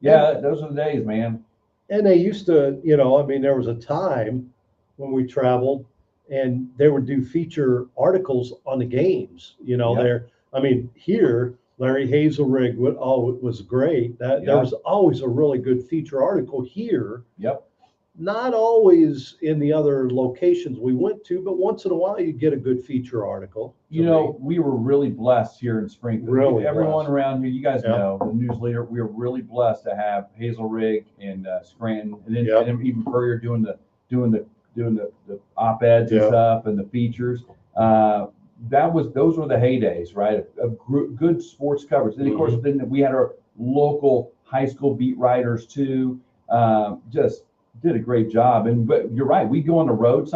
Yeah, those are the days, man. And they used to, you know, I mean, there was a time when we traveled and they would do feature articles on the games, you know, here, Larry Hazelrig was great. There was always a really good feature article here. Yep. Not always in the other locations we went to, but once in a while you get a good feature article. You know, we were really blessed here in Springfield. Really everyone around here, you guys know, the news leader, we were really blessed to have Hazelrig and Scranton, and then even Courier doing the op-eds and stuff and the features. Those were the heydays, right? Of good sports coverage. Then of course, then we had our local high school beat writers too. Just did a great job. But you're right, we'd go on the road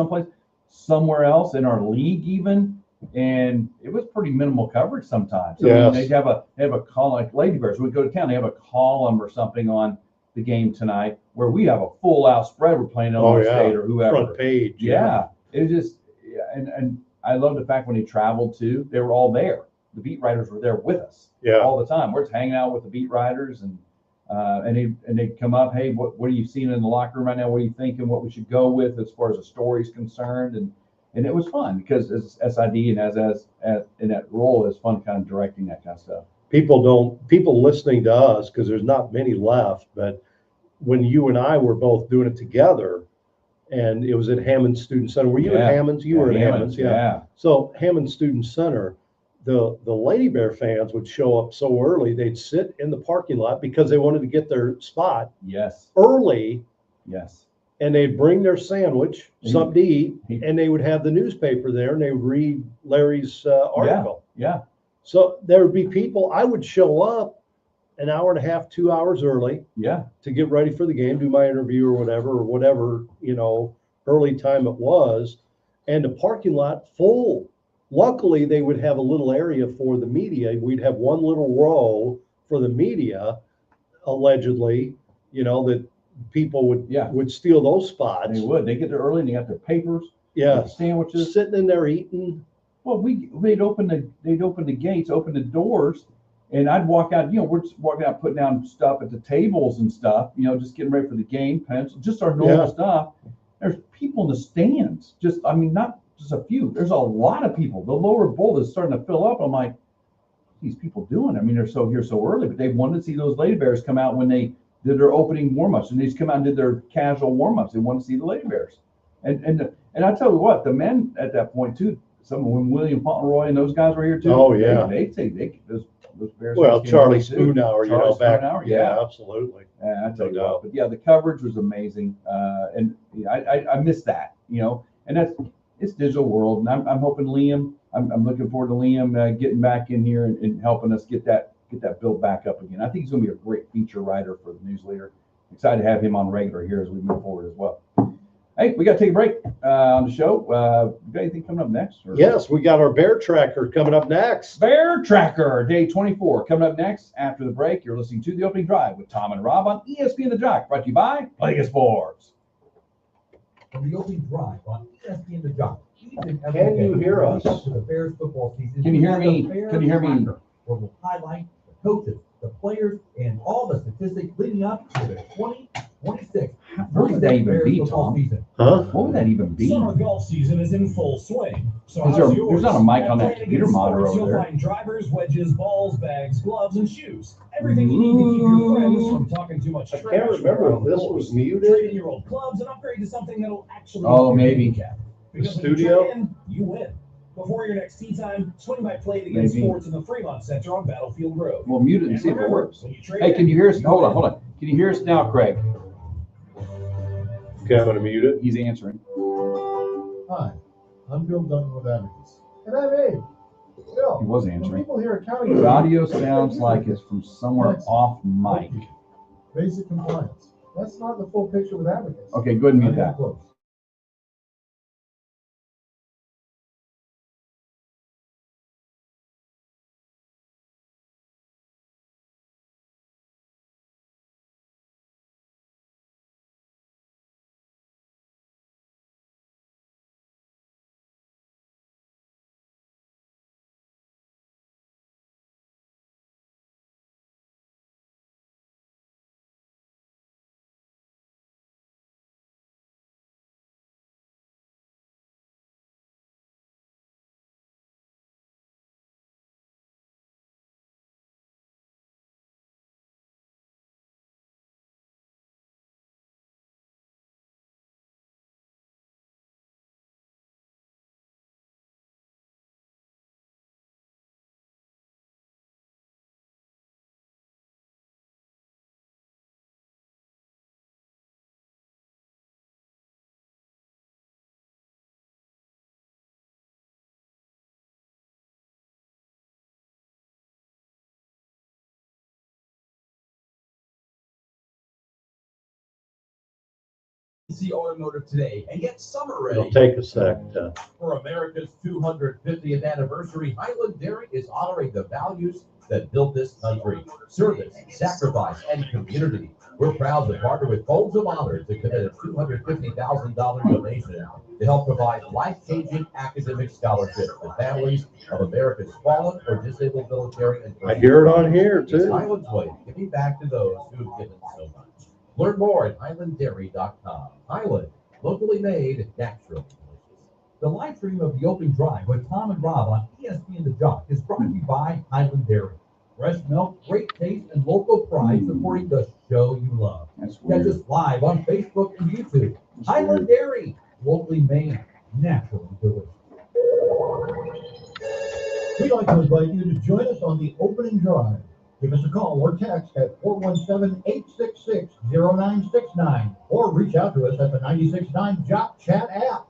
somewhere else in our league even, and it was pretty minimal coverage sometimes. I mean, they'd have a column, like Lady Bears. We'd go to town, they have a column or something on the game tonight where we have a full out spread. We're playing Illinois State or whoever. Front page. Yeah. It was just and I love the fact when they traveled too, they were all there. The beat writers were there with us all the time. We're just hanging out with the beat writers and they'd come up, hey, what are you seeing in the locker room right now? What are you thinking? What we should go with as far as the story is concerned? And it was fun because as SID and as in that role, it's fun kind of directing that kind of stuff. People listening to us, because there's not many left, but when you and I were both doing it together, and it was at Hammond Student Center. Were you at Hammond's? You were at Hammond's, So Hammond Student Center, the Lady Bear fans would show up so early, they'd sit in the parking lot because they wanted to get their spot early. Yes. And they'd bring their sandwich, something to eat, and they would have the newspaper there, and they would read Larry's article. Yeah. So there would be people, I would show up an hour and a half, 2 hours early to get ready for the game, do my interview or whatever, you know, early time it was, and the parking lot full. Luckily, they would have a little area for the media. We'd have one little row for the media, allegedly, you know, that people would steal those spots. They would. They get there early and they got their papers, sandwiches, sitting in there eating. Well, they'd open the gates, open the doors, and I'd walk out. You know, we're just walking out, putting down stuff at the tables and stuff. You know, just getting ready for the game, pencil, just our normal stuff. There's people in the stands. Not just a few. There's a lot of people. The lower bowl is starting to fill up. I'm like, these people doing? I mean, they're here so early, but they wanted to see those Lady Bears come out when they did their opening warm-ups, and they just come out and did their casual warm-ups. They wanted to see the Lady Bears. And I tell you what, the men at that point too, when William Fauntleroy and those guys were here too. Oh, yeah. They'd say those Bears. Well, Charlie Spoonhour, Spoonhour, back. yeah, absolutely. Yeah, I tell you what. But yeah, the coverage was amazing, and I missed that, and it's digital world, and I'm hoping Liam. I'm looking forward to Liam getting back in here and helping us get that built back up again. I think he's going to be a great feature writer for the News Leader. Excited to have him on regular here as we move forward as well. Hey, we got to take a break on the show. You got anything coming up next? Yes, we got our Bear Tracker coming up next. Bear Tracker, day 24, coming up next. After the break, you're listening to The Opening Drive with Tom and Rob on ESPN The Jock, brought to you by Vegas Sports. From The Opening Drive on ESPN The Jock. Can you hear us? To the Bears football season. Can you hear me? Can you hear me? Where we'll highlight the coaches, the players, and all the statistics leading up to the 2026. What would that even be, Tom? Huh? What would that even be? Summer golf season is in full swing. So There's not a mic on that computer monitor over You'll there. find drivers, wedges, balls, bags, gloves, and shoes. Everything you need to keep your friends from talking too much I trash. can't remember if around the this course. was muted. Trade in your old clubs and upgrade to something that'll actually. Oh, keep your maybe. handicap. Because when you studio? trade in, you win. Before your next tee time, swing by Play to get Maybe. Sports in the Fremont Center on Battlefield Road. We'll mute it and And see if it remember, works. when you trade Hey, in, can you hear us? Hold win. on. Can you hear us now, Craig? Okay, I'm going to mute it. He's answering. Hi, I'm Bill Dunn with Advocates. And I'm Abe. Bill, He was when answering. people hear accounting, The audio sounds like it's from somewhere off mic. Basic compliance. That's not the full picture with Advocates. Okay, go ahead and mute Not even that. close. See Automotive today and get summer ready. It'll take a sec. For America's 250th anniversary, Highland Dairy is honoring the values that built this country: service, sacrifice, and community. We're proud to partner with Folds of Honor to commit a $250,000 donation to help provide life-changing academic scholarships to families of America's fallen or disabled military and I hear it on here It's too. Highland's way of giving back to those who have given so much. Learn more at highlanddairy.com. Highland, locally made, naturally delicious. The live stream of The Opening Drive with Tom and Rob on ESPN The Jock is brought to you by Highland Dairy. Fresh milk, great taste, and local pride supporting the show you love. That's Catch weird. us live on Facebook and YouTube. Highland Dairy, locally made, naturally delicious. We'd like to invite you to join us on the opening drive. Give us a call or text at 417-866-0969 or reach out to us at the 96.9 Jock Chat app.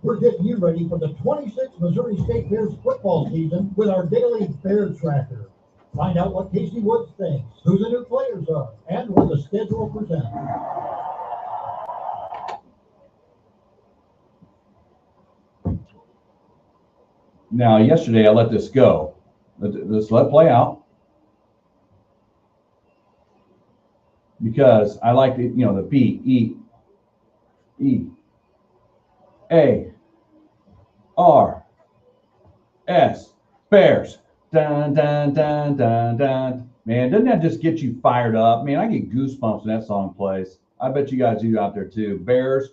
We're getting you ready for the 26th Missouri State Bears football season with our daily Bear Tracker. Find out what Casey Woods thinks, who the new players are, and what the schedule presents. Now, yesterday I let this go. Let it play out. Because I like the, the B, E, A, R, S, Bears. Dun, dun, dun, dun, dun. Man, doesn't that just get you fired up? Man, I get goosebumps when that song plays. I bet you guys do out there too. Bears,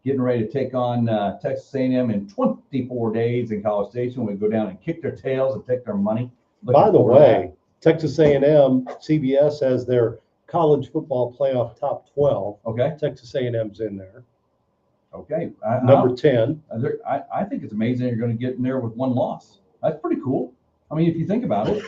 getting ready to take on Texas A&M in 24 days in College Station. We go down and kick their tails and take their money. By the way, Texas A&M, CBS has their college football playoff top 12. Okay. Texas A&M's in there. Okay. Number 10. I think it's amazing you're going to get in there with one loss. That's pretty cool. I mean, if you think about it.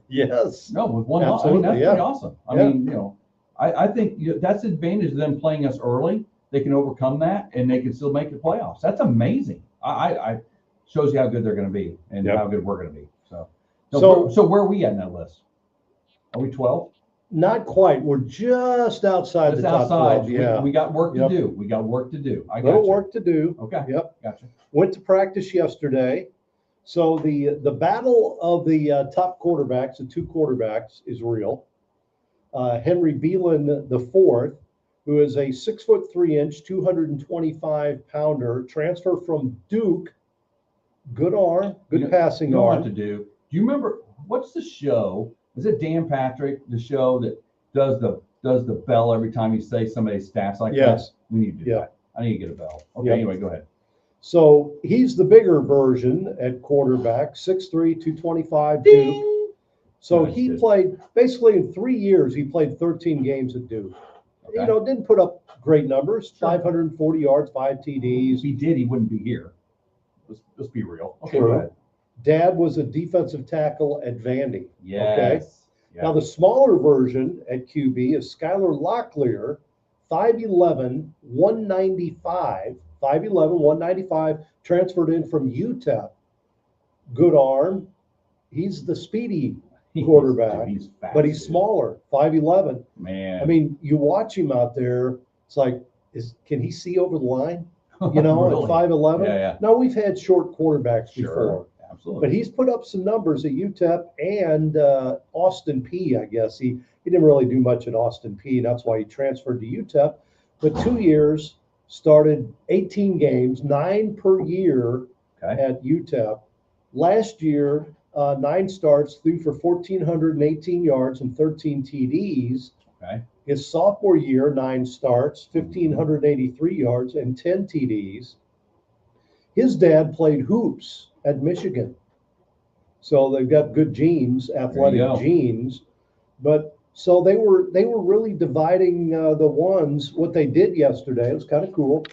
Yes. No, with one loss. I mean, that's pretty awesome. I Yeah. mean, I think that's the advantage of them playing us early. They can overcome that, and they can still make the playoffs. That's amazing. I shows you how good they're going to be and how good we're going to be. So where are we at in that list? Are we 12? Not quite. We're just outside the top 12. Yeah. We got work to do. We got work to do. I got little work to do. Okay. Yep. Gotcha. Went to practice yesterday. So the battle of the top quarterbacks, the two quarterbacks, is real. Henry Beelan the fourth, who is a 6'3", 225-pounder, transfer from Duke. Good arm, good passing arm. What to do? Do you remember what's the show? Is it Dan Patrick, the show that does the bell every time you say somebody's stats like that? Yes. We need to do that. I need to get a bell. Okay. Yep. Anyway, go ahead. So he's the bigger version at quarterback, 6'3", 225 Duke. So Nice, he dude. played basically in 3 years. He played 13 games at Duke. Okay. Didn't put up great numbers, 540 yards, 5 TDs. If he did, he wouldn't be here. Let's be real. Okay, True. go ahead. Dad was a defensive tackle at Vandy. Yes. Okay. Yeah. Now the smaller version at QB is Skylar Locklear, 5'11", 195, 5'11", 195, transferred in from UTEP. Good arm. He's the speedy quarterback, He's fast, but he's dude. smaller, 5'11". Man. I mean, you watch him out there, it's like, can he see over the line? At Really? 5'11"? Yeah. No, we've had short quarterbacks Sure. before. Absolutely. But he's put up some numbers at UTEP and Austin P, I guess. He didn't really do much at Austin P, and that's why he transferred to UTEP. But 2 years, started 18 games, 9 per year at UTEP. Last year, 9 starts, threw for 1,418 yards and 13 TDs. Okay. His sophomore year, 9 starts, 1,583 yards and 10 TDs. His dad played hoops at Michigan. So they've got good genes, athletic genes. But so they were really dividing the ones. What they did yesterday, it was kind of cool.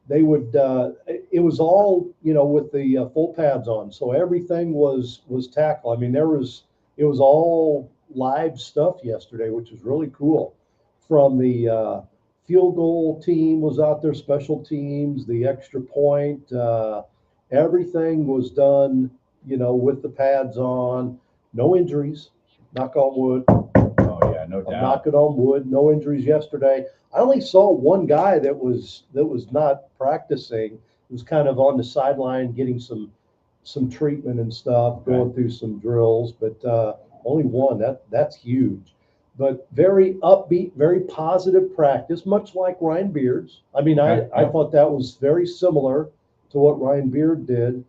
They would it was all, with the full pads on. So everything was tackle. I mean, it was all live stuff yesterday, which was really cool. From the field goal team was out there, special teams, the extra point, everything was done, with the pads on, no injuries, knock on wood. Oh yeah, no doubt. I'm knocking on wood, no injuries yesterday. I only saw one guy that was not practicing. He was kind of on the sideline getting some treatment and stuff, going through some drills, but only one. That's huge. But very upbeat, very positive practice, much like Ryan Beard's. I mean, I thought that was very similar to what Ryan Beard did.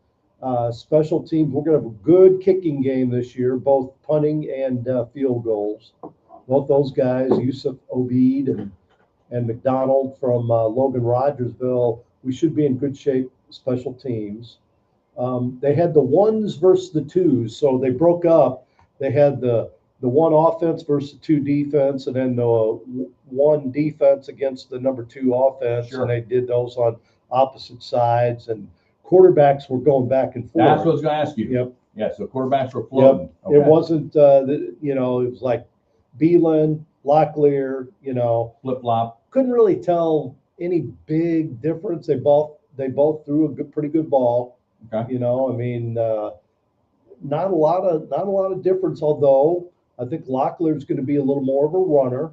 Special teams, we're going to have a good kicking game this year, both punting and field goals. Both those guys, Yusuf Obeid and McDonald from Logan Rogersville, we should be in good shape, special teams. They had the ones versus the twos, so they broke up. They had the one offense versus the two defense, and then the one defense against the number 2 offense. Sure. And they did those on opposite sides, and quarterbacks were going back and forth. That's what I was going to ask you. Yep. Yeah, so quarterbacks were floating. Yep. It wasn't, it was like Beelan, Locklear, Flip-flop. couldn't really tell any big difference. They both threw a pretty good ball. Okay. Not a lot of difference, although I think Locklear's going to be a little more of a runner.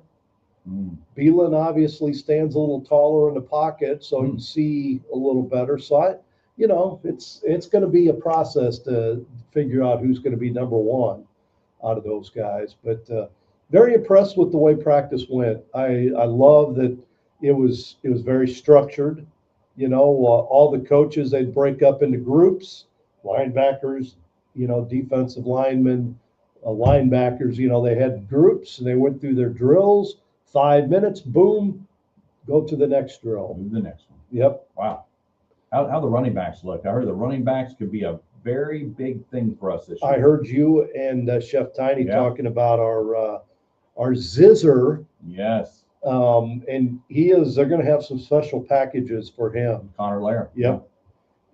Beelan obviously stands a little taller in the pocket, so you can see a little better. So it's going to be a process to figure out who's going to be number 1 out of those guys. But very impressed with the way practice went. I love that it was very structured. All the coaches, they'd break up into groups, linebackers, defensive linemen, linebackers, they had groups and they went through their drills, 5 minutes, boom, Go to the next drill. Move to the next one. Yep. Wow. How the running backs look. I heard the running backs could be a very big thing for us this year. I heard you and Chef Tiny Yeah. talking about our Zizzer. Yes. And they're going to have some special packages for him. Connor Lair. Yep.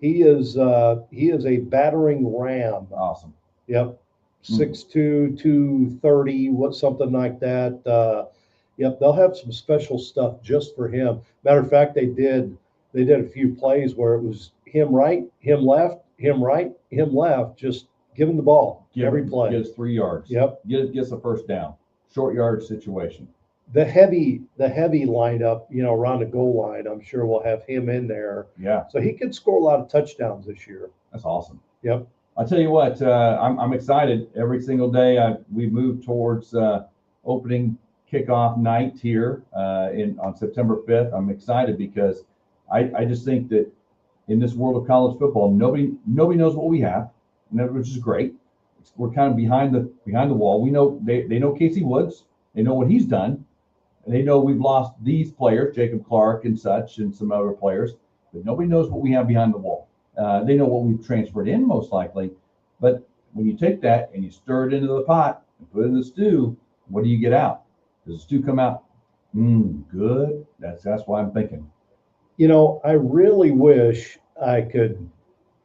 He is a battering ram. Awesome. Yep. 6'2", 230, something like that. Yep. They'll have some special stuff just for him. Matter of fact, they did a few plays where it was him right, him left, him right, him left, just give him the ball every play. Gets 3 yards. Yep. Gets a first down. Short yard situation. The heavy lineup, around the goal line, I'm sure we'll have him in there. Yeah. So he could score a lot of touchdowns this year. That's awesome. Yep. I'll tell you what, I'm excited every single day. We move towards opening kickoff night here on September 5th. I'm excited because I just think that in this world of college football, nobody knows what we have, which is great. We're kind of behind the wall. We know they know Casey Woods. They know what he's done. And they know we've lost these players, Jacob Clark and such, and some other players. But nobody knows what we have behind the wall. They know what we've transferred in most likely. But when you take that and you stir it into the pot and put it in the stew, what do you get out? Does the stew come out good? That's why I'm thinking. I really wish I could,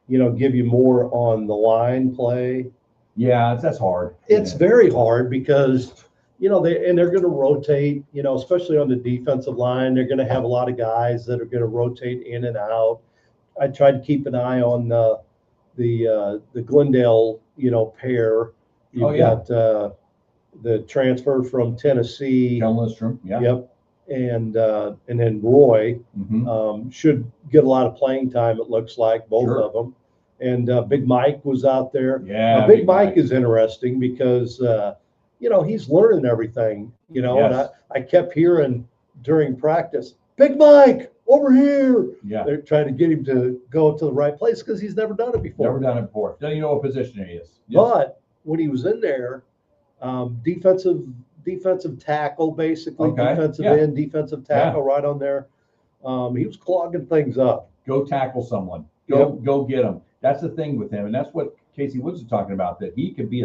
give you more on the line play. Yeah, that's hard. It's very hard because, they're going to rotate, especially on the defensive line. They're going to have a lot of guys that are going to rotate in and out. I tried to keep an eye on the Glendale, pair. You've got the transfer from Tennessee. Kel Lindstrom, yeah. Yep. And then Roy should get a lot of playing time, it looks like, both of them. And Big Mike was out there. Yeah. Now, Big Mike is interesting because, he's learning everything, Yes. and I kept hearing during practice, Big Mike, over here. Yeah. They're trying to get him to go to the right place because he's never done it before. Never done it before. Don't you know what position he is? But when he was in there, defensive tackle, basically, Okay. defensive Yeah. end, defensive tackle, right on there. He was clogging things up. Go tackle someone. Go get him. That's the thing with him, and that's what Casey Woods is talking about. That he could be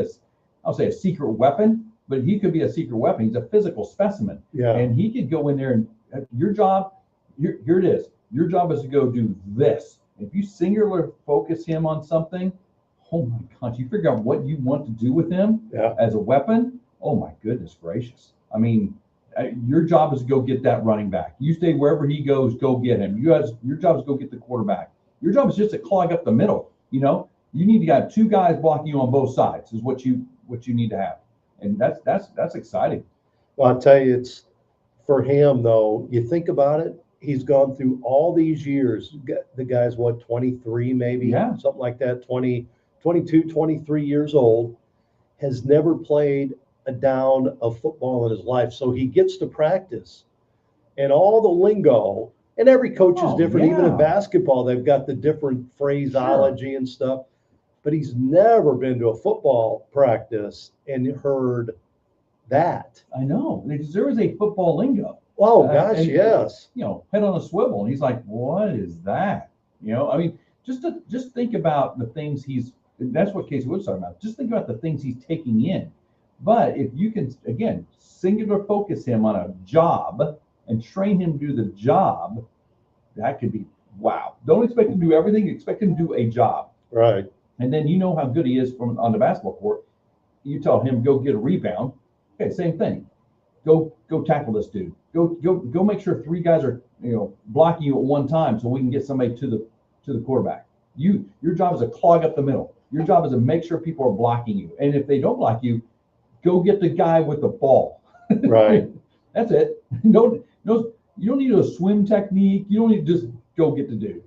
I'll say a secret weapon, but he could be a secret weapon. He's a physical specimen, and he could go in there and your job. Here it is. Your job is to go do this. If you singular focus him on something, oh my gosh, you figure out what you want to do with him as a weapon. Oh my goodness gracious. I mean, your job is to go get that running back. You stay wherever he goes, go get him. Your job is to go get the quarterback. Your job is just to clog up the middle. You need to have 2 guys blocking you on both sides is what you need to have. And that's exciting. Well, I'll tell you, it's for him though, you think about it, he's gone through all these years. The guy's 23 maybe, something like that, 22, 23 years old, has never played a down of football in his life. So he gets to practice and all the lingo, and every coach is different. Even in basketball, they've got the different phraseology and stuff, but he's never been to a football practice and heard that. I know. There is a football lingo. Oh gosh, yes. Head on a swivel. And he's like, what is that? I mean, just think about the things that's what Casey Woods talking about. Just think about the things he's taking in. But if you can, again, singular focus him on a job and train him to do the job, that could be wow. Don't expect him to do everything. Expect him to do a job. Right. And then you know how good he is on the basketball court. You tell him, go get a rebound. Okay, same thing. Go tackle this dude. Go make sure 3 guys are blocking you at one time so we can get somebody to the quarterback. Your job is to clog up the middle. Your job is to make sure people are blocking you. And if they don't block you, go get the guy with the ball. Right. That's it. You don't need a swim technique. You don't need to just go get the dude.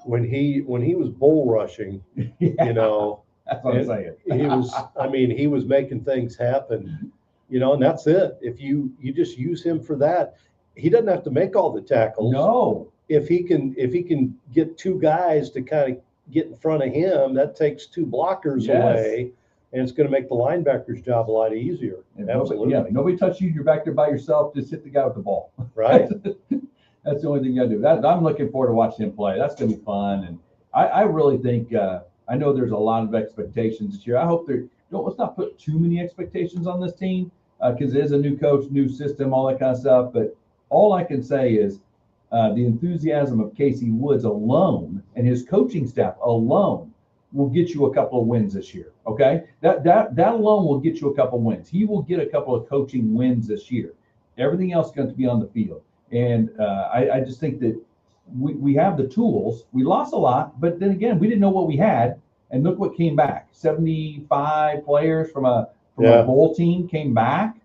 When he was bull rushing, that's what I'm saying. he was making things happen, and that's it. If you just use him for that, he doesn't have to make all the tackles. No. If he can get 2 guys to kind of get in front of him, that takes 2 blockers away, and it's going to make the linebacker's job a lot easier. Absolutely. Nobody touches you. You're back there by yourself. Just hit the guy with the ball. Right. That's the only thing you gotta do. I'm looking forward to watching him play. That's gonna be fun. And I really think, I know there's a lot of expectations this year. I hope let's not put too many expectations on this team, because it is a new coach, new system, all that kind of stuff. But all I can say is the enthusiasm of Casey Woods alone and his coaching staff alone will get you a couple of wins this year. Okay, that alone will get you a couple of wins. He will get a couple of coaching wins this year. Everything else is going to be on the field. And I just think that we have the tools. We lost a lot, but then again, we didn't know what we had. And look what came back. 75 players from a bowl team came back.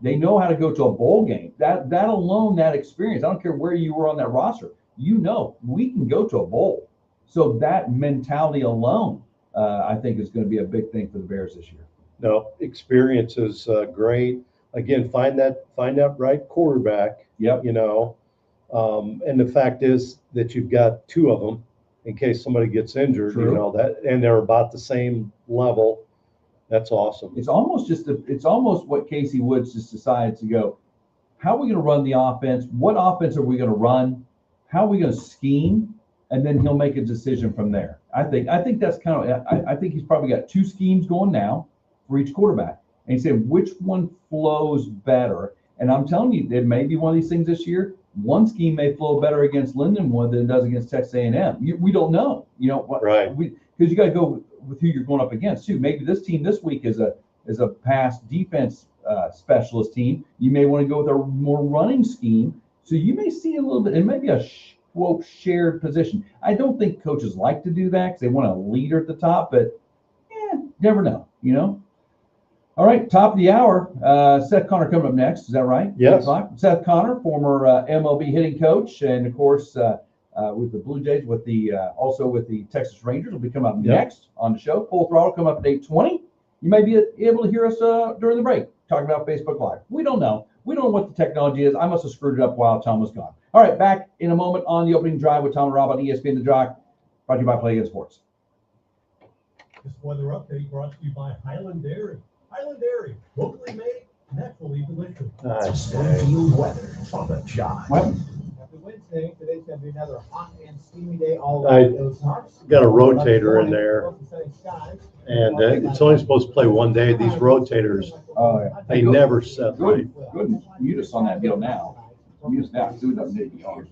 They know how to go to a bowl game. That alone, that experience, I don't care where you were on that roster, we can go to a bowl. So that mentality alone, I think, is going to be a big thing for the Bears this year. No, experience is great. Again, find that right quarterback. Yep. And the fact is that you've got two of them in case somebody gets injured. True. And they're about the same level. That's awesome. It's almost what Casey Woods just decided to go. How are we going to run the offense? What offense are we going to run? How are we going to scheme? And then he'll make a decision from there. I think that's kind of. I think he's probably got two schemes going now for each quarterback, and he said which one flows better. And I'm telling you, there may be one of these things this year. One scheme may flow better against Lindenwood than it does against Texas A&M. We don't know. Right? Because you got to go with who you're going up against too. Maybe this team this week is a pass defense specialist team. You may want to go with a more running scheme. So you may see a little bit. It may be a quote shared position. I don't think coaches like to do that because they want a leader at the top. But never know. All right, top of the hour. Seth Connor coming up next. Is that right? Yes. Seth Connor, former MLB hitting coach, and of course with the Blue Jays, also with the Texas Rangers, will be coming up next on the show. Full Throttle come up at 8:20. You may be able to hear us during the break talking about Facebook Live. We don't know. We don't know what the technology is. I must have screwed it up while Tom was gone. All right, back in a moment on the opening drive with Tom and Rob on ESPN The Jock, brought to you by Play Again Sports. This weather update brought to you by Highland Dairy. Highland Dairy, locally made, naturally delicious. Springfield weather on the Jock. Happy Wednesday. Today's going to be another hot and steamy day all over those Ozarks. Got a rotator in there, and it's only supposed to play one day. These rotators, they never set right. Good. Mute us on that deal now. Mute us now. Do it up mid-yard.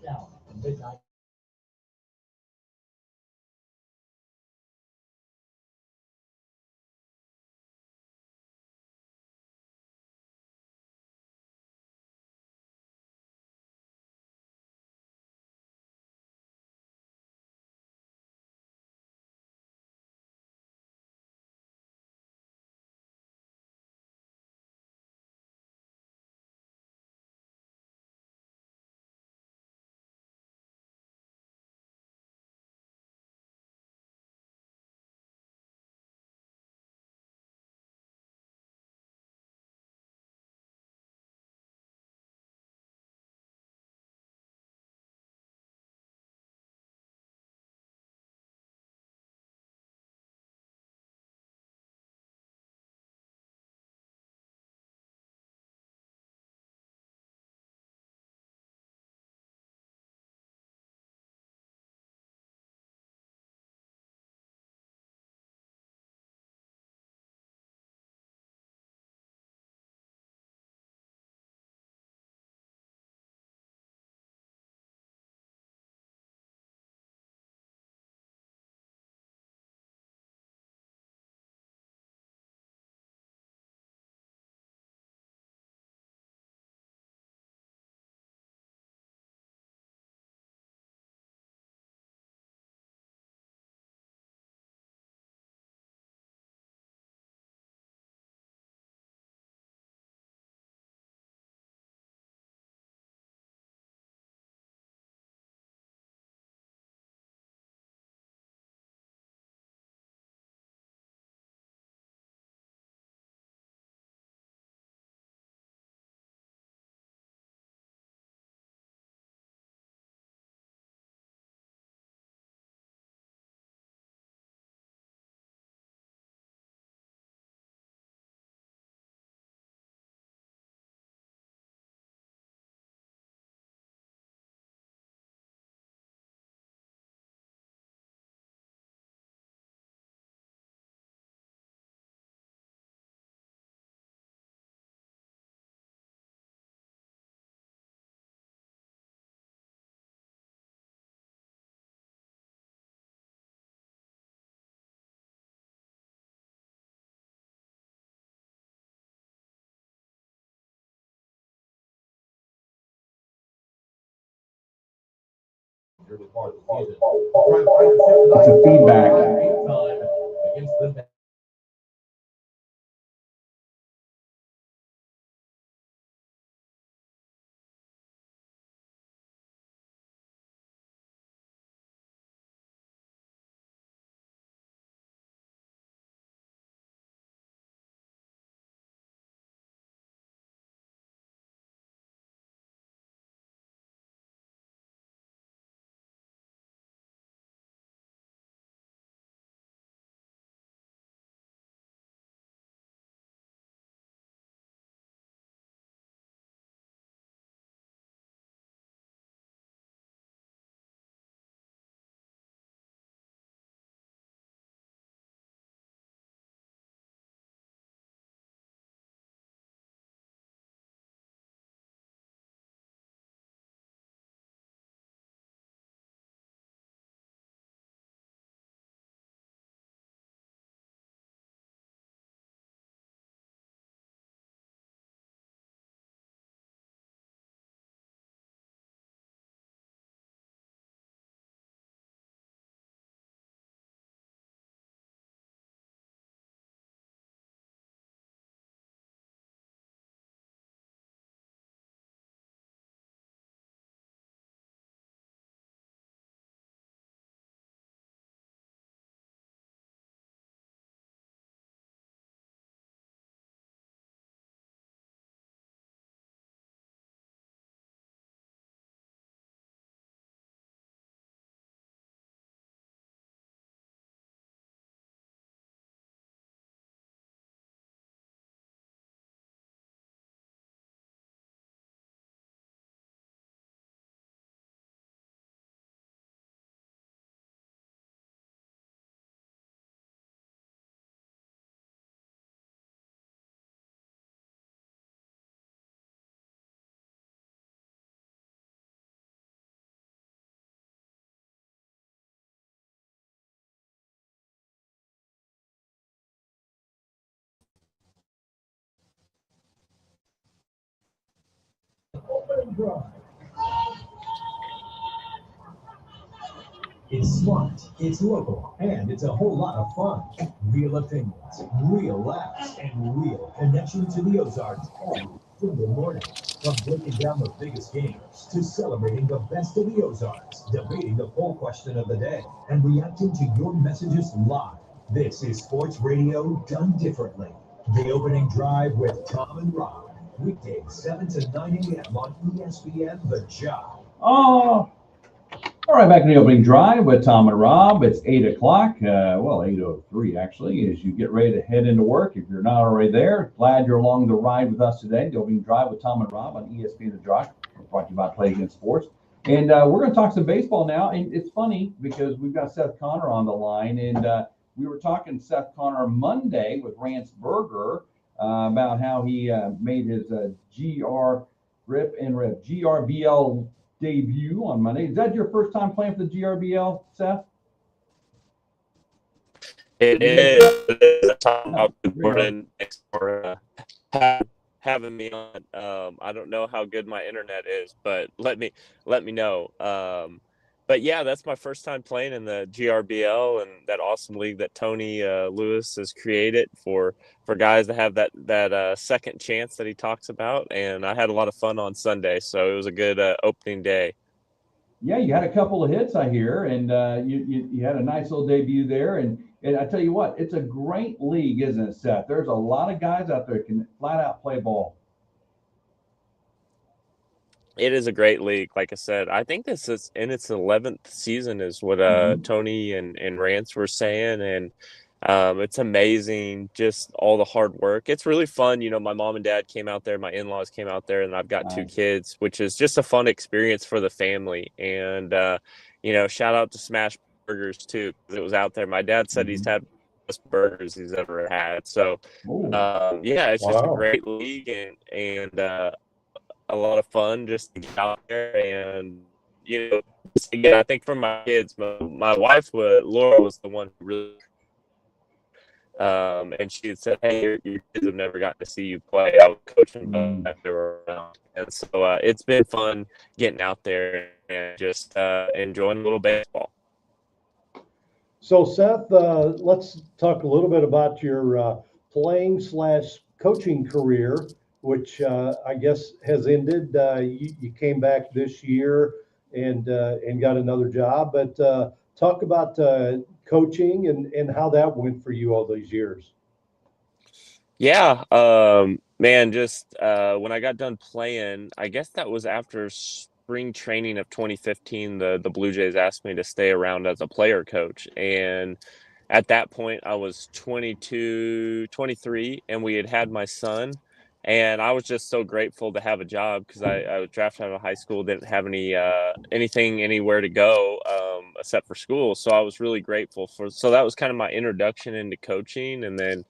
early part of the season. It's a feedback. Time against the Opening drive. It's smart, it's local, and it's a whole lot of fun. Real opinions, real laughs, and real connection to the Ozarks every single morning. From breaking down the biggest games to celebrating the best of the Ozarks, debating the poll question of the day, and reacting to your messages live. This is Sports Radio done differently. The opening drive with Tom and Rob. Weekdays 7 to 9 a.m. on ESPN The Jock. Oh, all right, back in the opening drive with Tom and Rob. It's 8 o'clock, 8:03 actually, as you get ready to head into work. If you're not already there, glad you're along the ride with us today. The opening drive with Tom and Rob on ESPN The Jock, brought to you by Play Against Sports. And we're going to talk some baseball now. And it's funny because we've got Seth Connor on the line. And we were talking to Seth Connor Monday with Rance Berger about how he made his GRBL debut on Monday. Is that your first time playing for the GRBL, Seth? It is. Gordon, thanks for having me on. I don't know how good my internet is, but let me know. But yeah, that's my first time playing in the GRBL and that awesome league that Tony Lewis has created for guys to have that second chance that he talks about. And I had a lot of fun on Sunday, so it was a good opening day. Yeah, you had a couple of hits, I hear, and you had a nice little debut there. And I tell you what, it's a great league, isn't it, Seth? There's a lot of guys out there that can flat out play ball. It is a great league. Like I said, I think this is in its 11th season is what Tony and Rance were saying. And it's amazing, just all the hard work. It's really fun. You know, my mom and dad came out there, my in-laws came out there, and I've got two kids, which is just a fun experience for the family. And, you know, shout out to Smash Burgers too, because it was out there. My dad said he's had the best burgers he's ever had. So, yeah, it's just a great league and a lot of fun just to get out there. And you know, again, I think for my kids, my wife Laura was the one who really And she had said, "Hey, your kids have never gotten to see you play. I was coaching back they were around." And so it's been fun getting out there and just enjoying a little baseball. So Seth, let's talk a little bit about your playing/coaching career, which I guess has ended. You came back this year and got another job, but talk about coaching and how that went for you all these years. Yeah, man, just when I got done playing, I guess that was after spring training of 2015, the Blue Jays asked me to stay around as a player coach. And at that point, I was 22, 23, and we had my son. And I was just so grateful to have a job because I was drafted out of high school, didn't have anything anywhere to go except for school. So I was really grateful so that was kind of my introduction into coaching. And then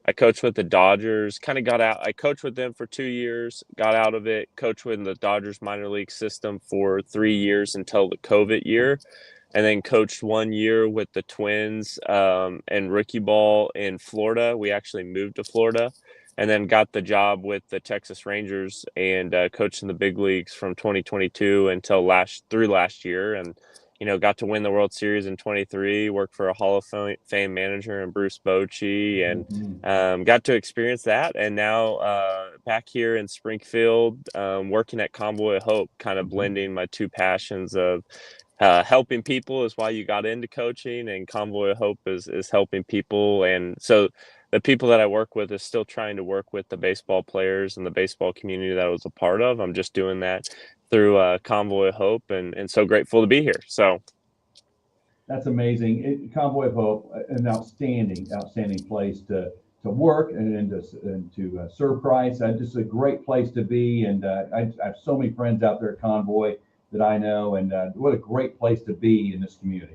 I coached with the Dodgers, kind of got out. I coached with them for 2 years, got out of it, coached with the Dodgers minor league system for 3 years until the COVID year, and then coached 1 year with the Twins and rookie ball in Florida. We actually moved to Florida, and then got the job with the Texas Rangers and coached in the big leagues from 2022 until through last year. And got to win the World Series in 23, worked for a Hall of Fame manager in Bruce Bochy, and got to experience that. And now back here in Springfield, working at Convoy of Hope, kind of blending my two passions of helping people is why you got into coaching, and Convoy of Hope is helping people. And so the people that I work with is still trying to work with the baseball players and the baseball community that I was a part of. I'm just doing that through Convoy of Hope, and so grateful to be here. So that's amazing. Convoy of Hope, an outstanding place to work and to serve Christ. Just a great place to be. And I have so many friends out there at Convoy that I know, and what a great place to be in this community.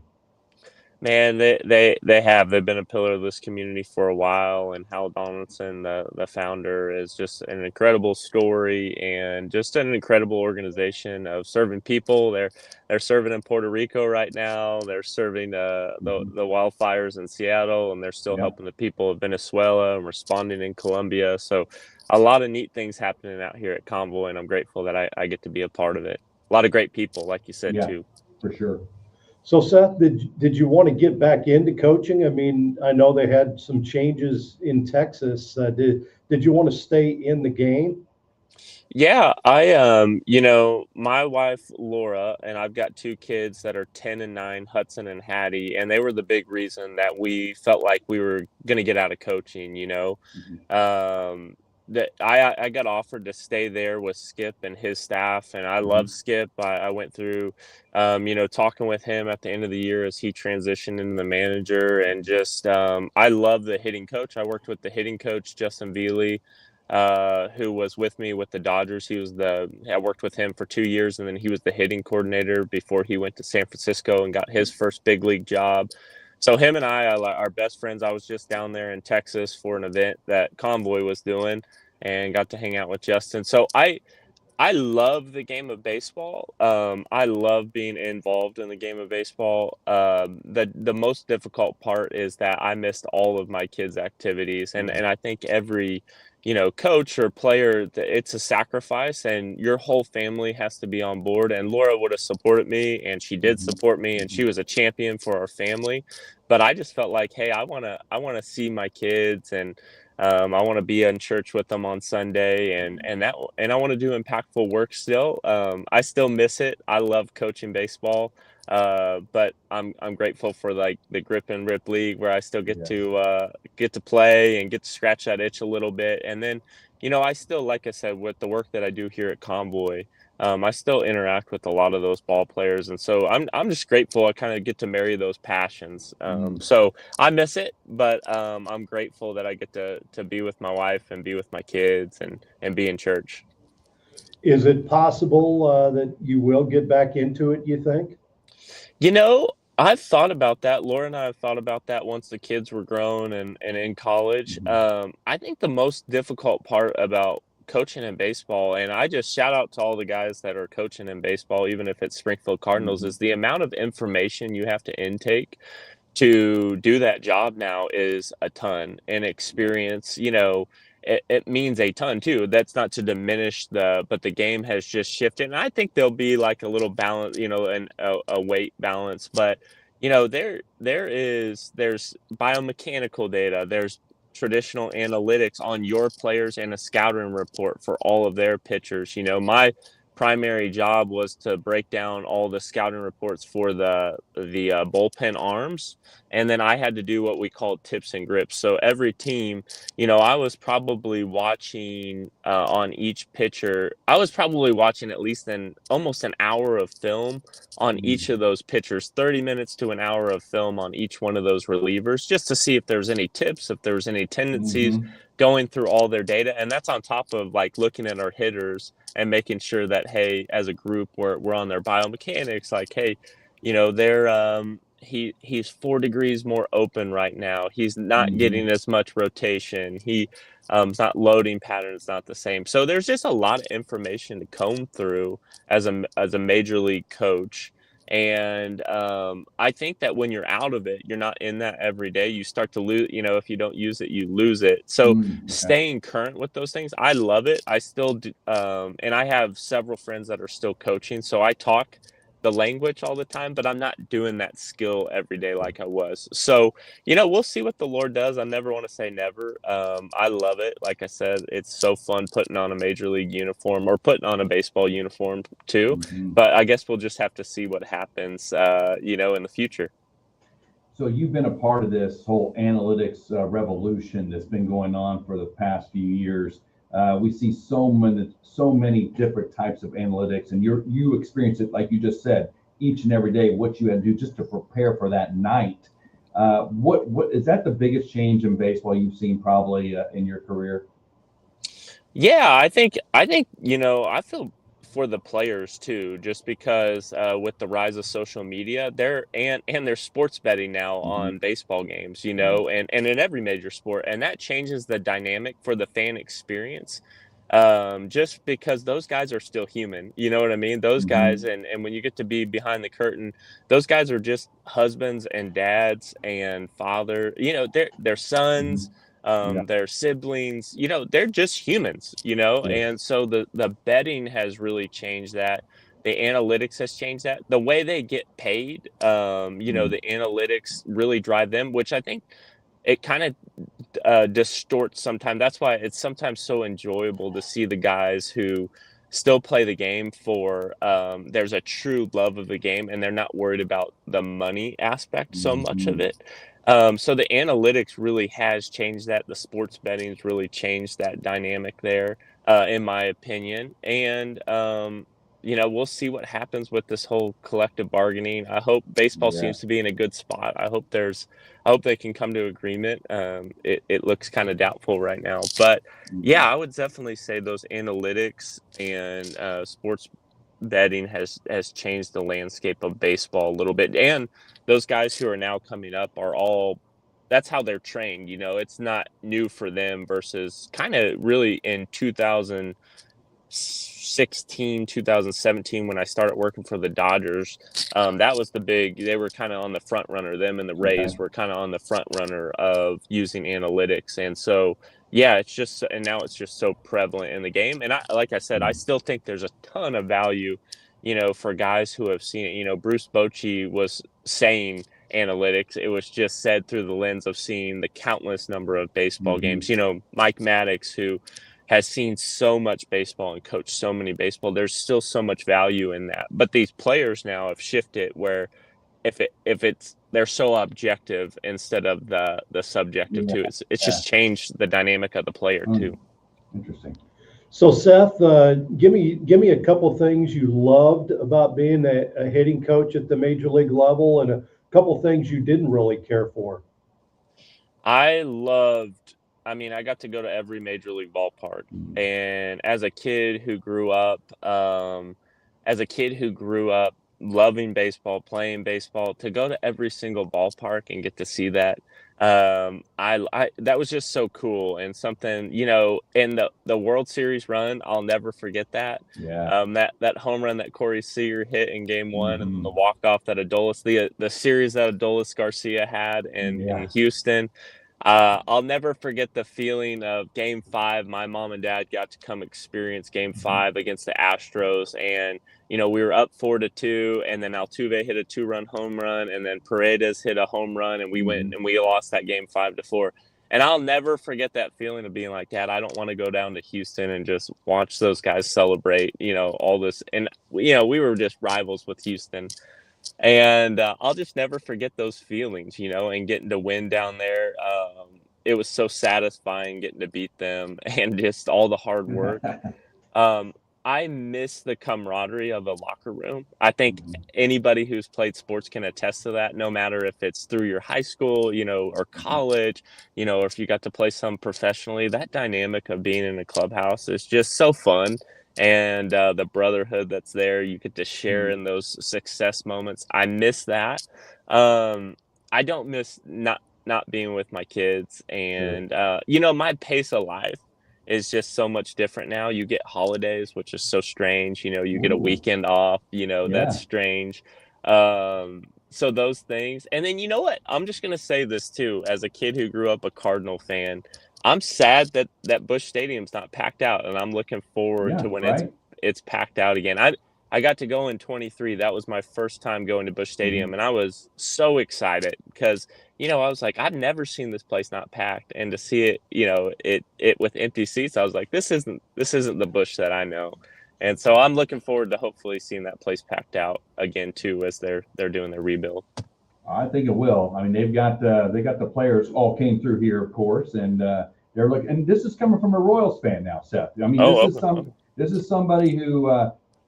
Man, they've been a pillar of this community for a while, and Hal Donaldson, the founder, is just an incredible story and just an incredible organization of serving people. They're serving in Puerto Rico right now. They're serving the wildfires in Seattle, and they're still helping the people of Venezuela and responding in Colombia. So a lot of neat things happening out here at Convoy, and I'm grateful that I get to be a part of it. A lot of great people, like you said, too. For sure. So Seth, did you want to get back into coaching? I mean, I know they had some changes in Texas. Did you want to stay in the game? Yeah, my wife Laura and I've got 2 kids that are 10 and 9, Hudson and Hattie, and they were the big reason that we felt like we were going to get out of coaching. That I got offered to stay there with Skip and his staff, and I love Skip. I went through, talking with him at the end of the year as he transitioned into the manager, and just I love the hitting coach. I worked with the hitting coach Justin Veely, who was with me with the Dodgers. I worked with him for 2 years, and then he was the hitting coordinator before he went to San Francisco and got his first big league job. So him and I are best friends. I was just down there in Texas for an event that Convoy was doing and got to hang out with Justin. So I love the game of baseball. I love being involved in the game of baseball. The most difficult part is that I missed all of my kids' activities, and I think every coach or player, it's a sacrifice, and your whole family has to be on board. And Laura would have supported me, and she did support me, and she was a champion for our family. But I just felt like, hey, I want to see my kids, and I want to be in church with them on Sunday, and I want to do impactful work still. I still miss it. I love coaching baseball. But I'm grateful for like the Grip and Rip League, where I still get to play and get to scratch that itch a little bit. And then, I still, like I said, with the work that I do here at Convoy, I still interact with a lot of those ball players, and so I'm just grateful I kind of get to marry those passions. So I miss it, but I'm grateful that I get to be with my wife and be with my kids and be in church. Is it possible that you will get back into it, you think? I've thought about that. Laura and I have thought about that once the kids were grown and in college. I think the most difficult part about coaching in baseball, and I just shout out to all the guys that are coaching in baseball, even if it's Springfield Cardinals, is the amount of information you have to intake to do that job now is a ton, and experience, it means a ton too. That's not to diminish but the game has just shifted, and I think there'll be like a little balance, and a weight balance. But there's biomechanical data, there's traditional analytics on your players, and a scouting report for all of their pitchers. My primary job was to break down all the scouting reports for the bullpen arms, and then I had to do what we called tips and grips. So every team, I was probably watching on each pitcher. I was probably watching at least almost an hour of film on each of those pitchers, 30 minutes to an hour of film on each one of those relievers, just to see if there's any tips, if there's any tendencies, going through all their data. And that's on top of like looking at our hitters and making sure that, hey, as a group, we're on their biomechanics. Like, hey, they're he's 4 degrees more open right now. He's not getting as much rotation. He's not loading patterns, not the same. So there's just a lot of information to comb through as a major league coach. And I think that when you're out of it, you're not in that every day. You start to lose, if you don't use it, you lose it. So staying current with those things, I love it. I still do. And I have several friends that are still coaching. So I talk the language all the time, but I'm not doing that skill every day like I was. So, we'll see what the Lord does. I never want to say never. I love it. Like I said, it's so fun putting on a major league uniform, or putting on a baseball uniform too. But I guess we'll just have to see what happens, in the future. So you've been a part of this whole analytics revolution that's been going on for the past few years. We see so many different types of analytics, and you experience it, like you just said, each and every day, what you had to do just to prepare for that night. What is that the biggest change in baseball you've seen probably in your career? Yeah, I think I feel for the players too, just because with the rise of social media, and there's sports betting now on baseball games, and in every major sport, and that changes the dynamic for the fan experience. Just because those guys are still human, you know what I mean? Those guys, and when you get to be behind the curtain, those guys are just husbands and dads and father, their sons, their siblings, they're just humans, and so the betting has really changed that. The analytics has changed that. The way they get paid, the analytics really drive them, which I think it kind of distorts sometimes. That's why it's sometimes so enjoyable to see the guys who still play the game for there's a true love of the game, and they're not worried about the money aspect so much of it. So the analytics really has changed that. The sports betting's really changed that dynamic there, in my opinion. And we'll see what happens with this whole collective bargaining. I hope baseball seems to be in a good spot. I hope they can come to agreement. It looks kind of doubtful right now, but yeah, I would definitely say those analytics and sports betting has changed the landscape of baseball a little bit. And those guys who are now coming up that's how they're trained. It's not new for them versus kind of really in 2017 when I started working for the Dodgers. That was they were kind of on the front runner. Them and the Rays were kind of on the front runner of using analytics. And so, yeah, now it's just so prevalent in the game. And like I said, I still think there's a ton of value, for guys who have seen it. Bruce Bochy was saying analytics. It was just said through the lens of seeing the countless number of baseball games. Mike Maddox, who has seen so much baseball and coached so many baseball. There's still so much value in that. But these players now have shifted where they're so objective instead of the subjective too. It's just changed the dynamic of the player too. Interesting. So Seth, give me a couple things you loved about being a hitting coach at the major league level, and a couple things you didn't really care for. I got to go to every major league ballpark, and as a kid who grew up loving baseball, playing baseball, to go to every single ballpark and get to see that. I that was just so cool, and something, in the World Series run, I'll never forget that. Yeah. That home run that Corey Seager hit in Game 1, and then the Mhm. walk off that the series that Adolis Garcia had in Houston. I'll never forget the feeling of Game 5. My mom and dad got to come experience Game 5 against the Astros, and we were up 4-2, and then Altuve hit a 2-run home run, and then Paredes hit a home run, and we went and we lost that game 5-4. And I'll never forget that feeling of being like, Dad, I don't want to go down to Houston and just watch those guys celebrate, all this. And we were just rivals with Houston. And I'll just never forget those feelings, and getting to win down there. It was so satisfying getting to beat them and just all the hard work. I miss the camaraderie of a locker room. I think anybody who's played sports can attest to that, no matter if it's through your high school, or college, or if you got to play some professionally. That dynamic of being in a clubhouse is just so fun. And the brotherhood that's there, you get to share in those success moments. I miss that. I don't miss not being with my kids. And, my pace of life is just so much different now. You get holidays, which is so strange. You get a weekend off, that's strange. So those things. And then, you know what? I'm just going to say this too. As a kid who grew up a Cardinal fan, I'm sad that Busch Stadium's not packed out, and I'm looking forward to when it's packed out again. I got to go in 23. That was my first time going to Busch Stadium, and I was so excited because, I was like, I've never seen this place not packed, and to see it, it with empty seats, I was like, this isn't the Busch that I know. And so I'm looking forward to hopefully seeing that place packed out again too, as they're doing their rebuild. I think it will. I mean, they got the players all came through here, of course, and they're looking. And this is coming from a Royals fan now, Seth. I mean, this is somebody who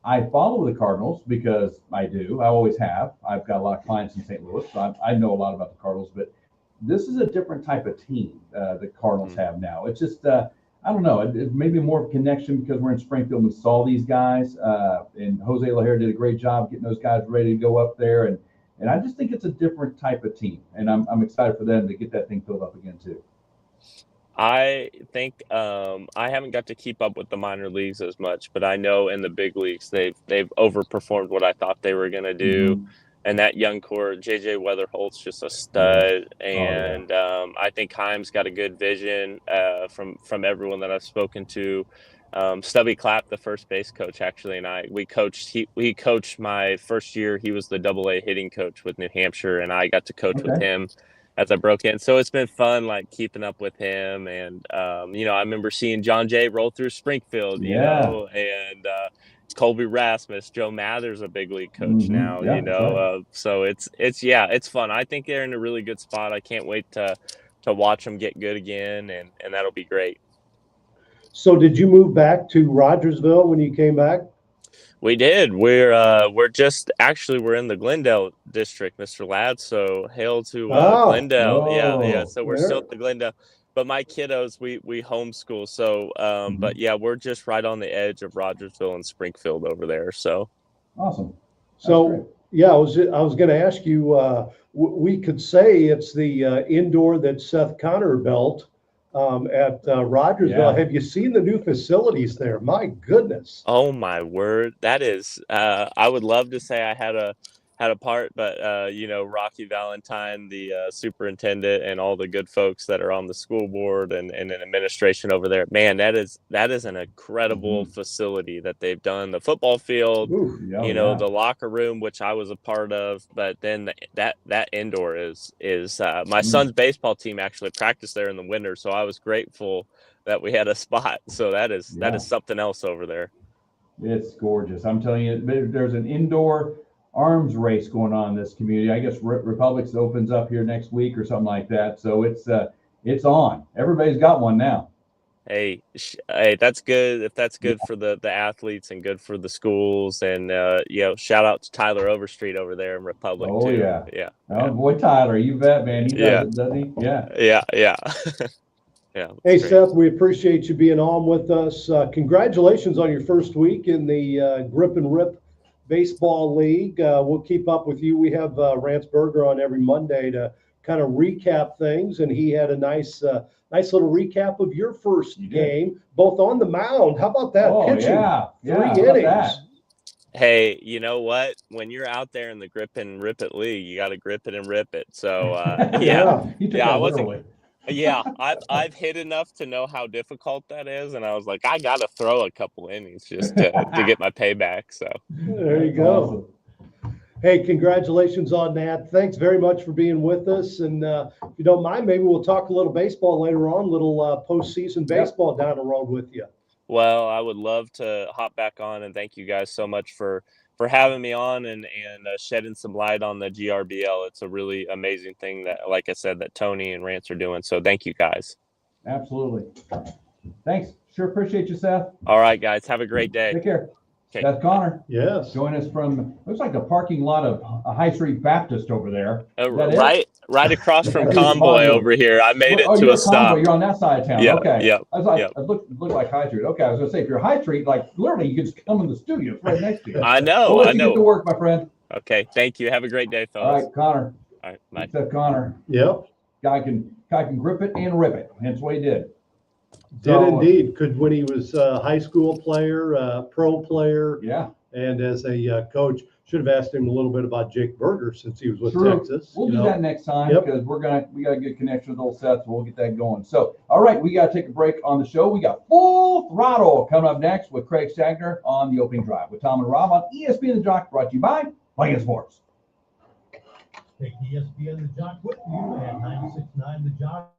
I follow the Cardinals because I do. I always have. I've got a lot of clients in St. Louis, so I know a lot about the Cardinals. But this is a different type of team the Cardinals have now. It's just I don't know. It maybe more of a connection because we're in Springfield and we saw these guys, and Jose Lajera did a great job getting those guys ready to go up there, and I just think it's a different type of team, and I'm excited for them to get that thing filled up again too. I think I haven't got to keep up with the minor leagues as much, but I know in the big leagues they've overperformed what I thought they were going to do. And that young core, JJ Weatherholt's just a stud, and I think Heim's got a good vision from everyone that I've spoken to. Stubby Clapp, the first base coach, actually, and we coached my first year. He was the AA hitting coach with New Hampshire, and I got to coach with him as I broke in. So it's been fun, like, keeping up with him. And, I remember seeing John Jay roll through Springfield, and Colby Rasmus, Joe Mather's a big league coach now, so it's fun. I think they're in a really good spot. I can't wait to watch them get good again, and that'll be great. So did you move back to Rodgersville when you came back? We did. We're in the Glendale district, Mr. Ladd. So hail to Glendale. Yeah. So we're still at the Glendale. But my kiddos, we homeschool. So, but yeah, we're just right on the edge of Rodgersville and Springfield over there. So awesome. So yeah, I was going to ask you. We could say it's the indoor that Seth Connor built at Rodgersville. Have you seen the new facilities there? My goodness. Oh my word. That is, I would love to say I had a part, but Rocky Valentine, the superintendent, and all the good folks that are on the school board and administration over there, man, that is an incredible facility that they've done. The football field, the locker room, which I was a part of, but then that indoor is my son's baseball team actually practiced there in the winter, so I was grateful that we had a spot. So that is something else over there. It's gorgeous. I'm telling you, there's an indoor arms race going on in this community. I guess Republics opens up here next week or something like that. So it's on. Everybody's got one now. Hey, that's good. If that's good for the athletes and good for the schools, and shout out to Tyler Overstreet over there in Republic too. Yeah. Oh boy, Tyler, you bet, man. He does it, doesn't he? Yeah. Yeah. Hey, Seth, we appreciate you being on with us. Congratulations on your first week in the Grip and Rip Baseball League. We'll keep up with you. We have Rance Berger on every Monday to kind of recap things, and he had a nice little recap of your first game, both on the mound. How about that pitching? Yeah. 3 innings. Hey, you know what? When you're out there in the grip and rip it league, you got to grip it and rip it. So I've hit enough to know how difficult that is, and I was like, I got to throw a couple innings just to get my payback. So there you go. Awesome. Hey, congratulations on that. Thanks very much for being with us. And if you don't mind, maybe we'll talk a little baseball later on, little postseason baseball down the road with you. Well, I would love to hop back on, and thank you guys so much for having me on and shedding some light on the GRBL. It's a really amazing thing that, like I said, that Tony and Rance are doing. So thank you guys. Absolutely. Thanks. Sure appreciate you, Seth. All right, guys. Have a great day. Take care. Okay. Seth Connor. Yes. Join us from, looks like the parking lot of a High Street Baptist over there. Right across from Convoy over here. I made it to a stop. Convoy. You're on that side of town. Yep, okay. Yep. I was like, it looked like High Street. Okay. I was going to say, if you're High Street, like literally you can just come in the studio. It's right next to you. I know. We'll let you get to work, my friend. Okay. Thank you. Have a great day, fellas. All right, Connor. All right. Bye. Seth Connor. Yep. Guy can grip it and rip it. That's what he did. Did indeed. Could when he was a high school player, pro player. Yeah. And as a coach, should have asked him a little bit about Jake Berger since he was with Texas. We'll do that next time because we got a good connection with old Seth, so we'll get that going. So, all right, we got to take a break on the show. We got Full Throttle coming up next with Craig Stagner on the opening drive with Tom and Rob on ESPN The Jock, brought to you by Playing Sports. Take ESPN The Jock with you at 96.9 The Jock.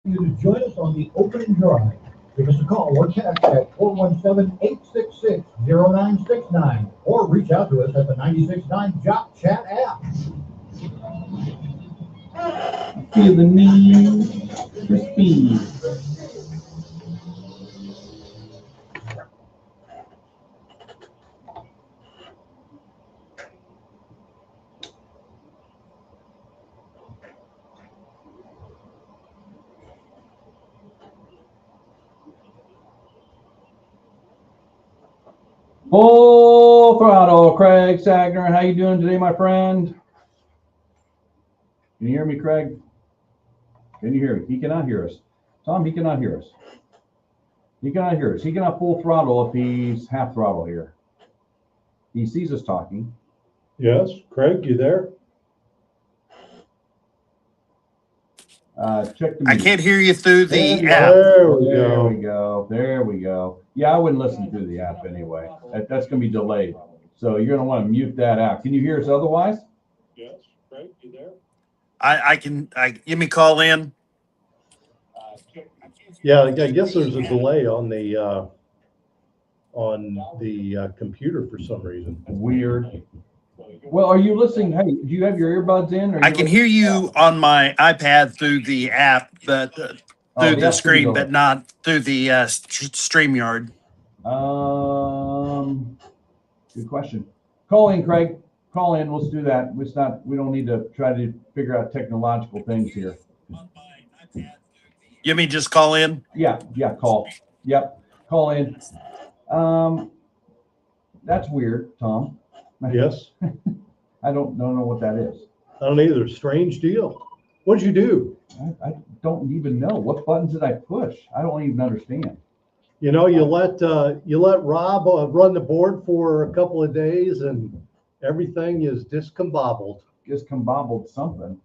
You to join us on the opening drive. Give us a call or text at 417-866-0969 or reach out to us at the 96.9 Jock Chat app. Feel the need for speed. Full throttle, Craig Stagner. How you doing today, my friend? Can you hear me, Craig? Can you hear me? He cannot hear us. Tom, he cannot hear us. He cannot hear us. He cannot full throttle if he's half throttle here. He sees us talking. Yes, Craig, you there? Check the I mute. can't hear you through the There app. we go. There we go. Yeah, I wouldn't listen through the app anyway. That's going to be delayed. So you're going to want to mute that out. Can you hear us otherwise? Yes, Craig, you there? I give me call in. Yeah, I guess there's a delay on the computer for some reason. Weird. Well, are you listening? Hey, do you have your earbuds in? I can hear you on my iPad through the app, but through the screen, but not through the StreamYard. Good question. Call in, Craig. Call in. Let's do that. We don't need to try to figure out technological things here. You mean just call in? Yeah, call. Yep, call in. That's weird, Tom. Yes. I don't know what that is. I don't either. Strange deal. What'd you do? I don't even know. What buttons did I push? I don't even understand. You know, you let Rob run the board for a couple of days, and everything is discombobbled. Discombobbled something.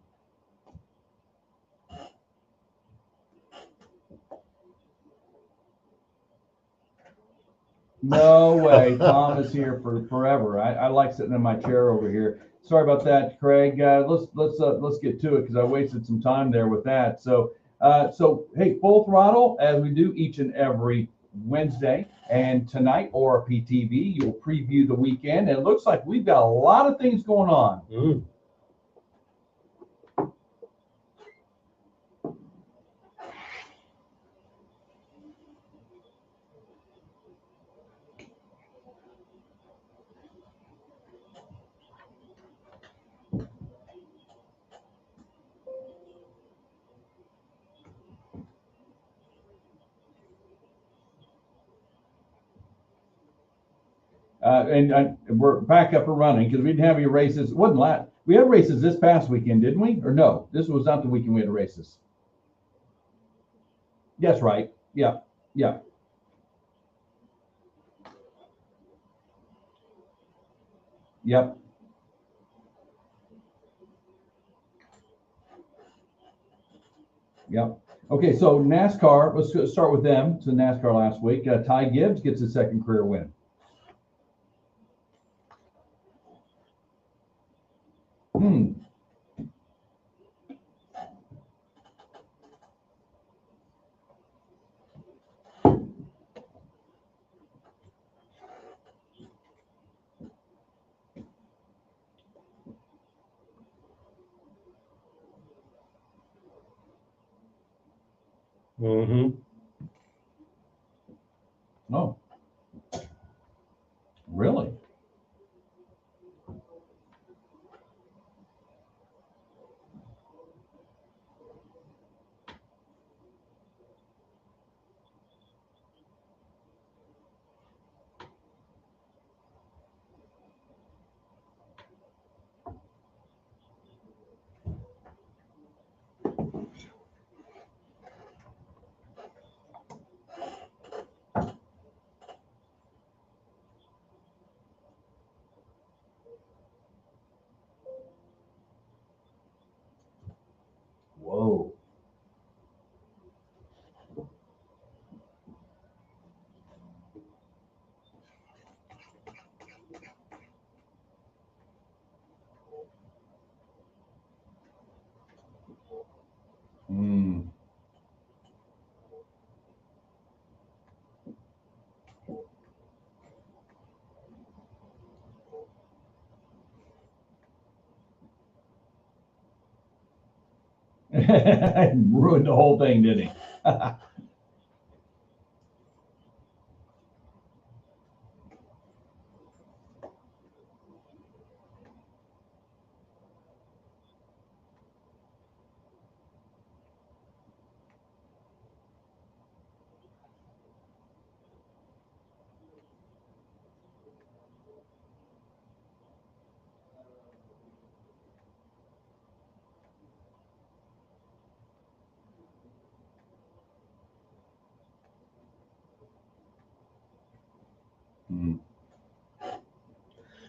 No way. Tom is here for forever. I like sitting in my chair over here. Sorry about that, Craig. Let's get to it because I wasted some time there with that. So hey, full throttle as we do each and every Wednesday, and tonight or PTV, you'll preview the weekend. And it looks like we've got a lot of things going on. And we're back up and running because we didn't have any races. It wasn't last. We had races this past weekend, didn't we? Or no? This was not the weekend we had races. Yes, right. Yeah. Yep. Okay, so NASCAR. Let's start with them. So NASCAR last week. Ty Gibbs gets his second career win. Oh, really? Whoa. Ruined the whole thing, didn't he? Mm-hmm.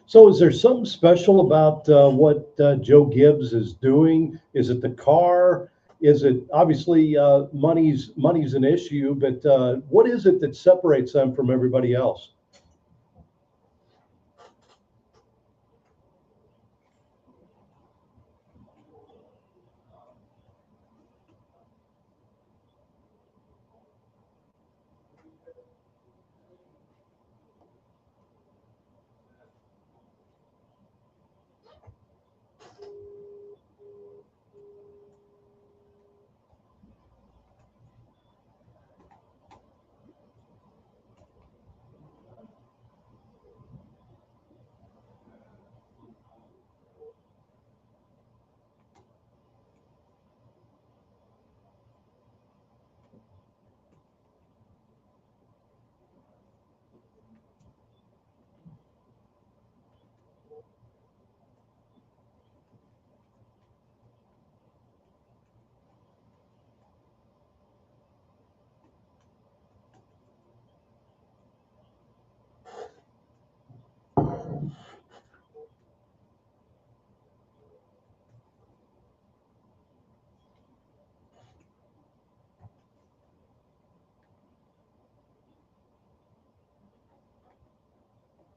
So is there something special about what Joe Gibbs is doing? Is it the car? Is it obviously money's an issue, but what is it that separates them from everybody else?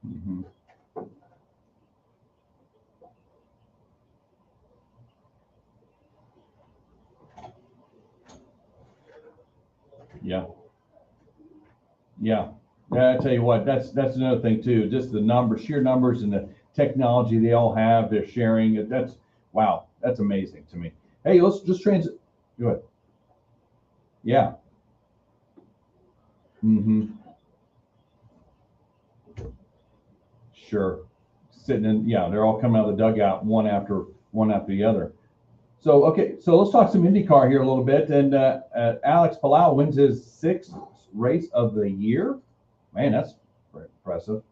Mm-hmm. Yeah. Yeah. I tell you what, that's another thing too. Just the numbers, sheer numbers, and the technology they all have, they're sharing it. That's wow. That's amazing to me. Hey, let's just transit. Go ahead. Yeah. Mm-hmm. Sure. Sitting in, yeah, they're all coming out of the dugout one after the other. So okay, so let's talk some IndyCar here a little bit. And Alex Palau wins his 6th race of the year. Man, that's very impressive.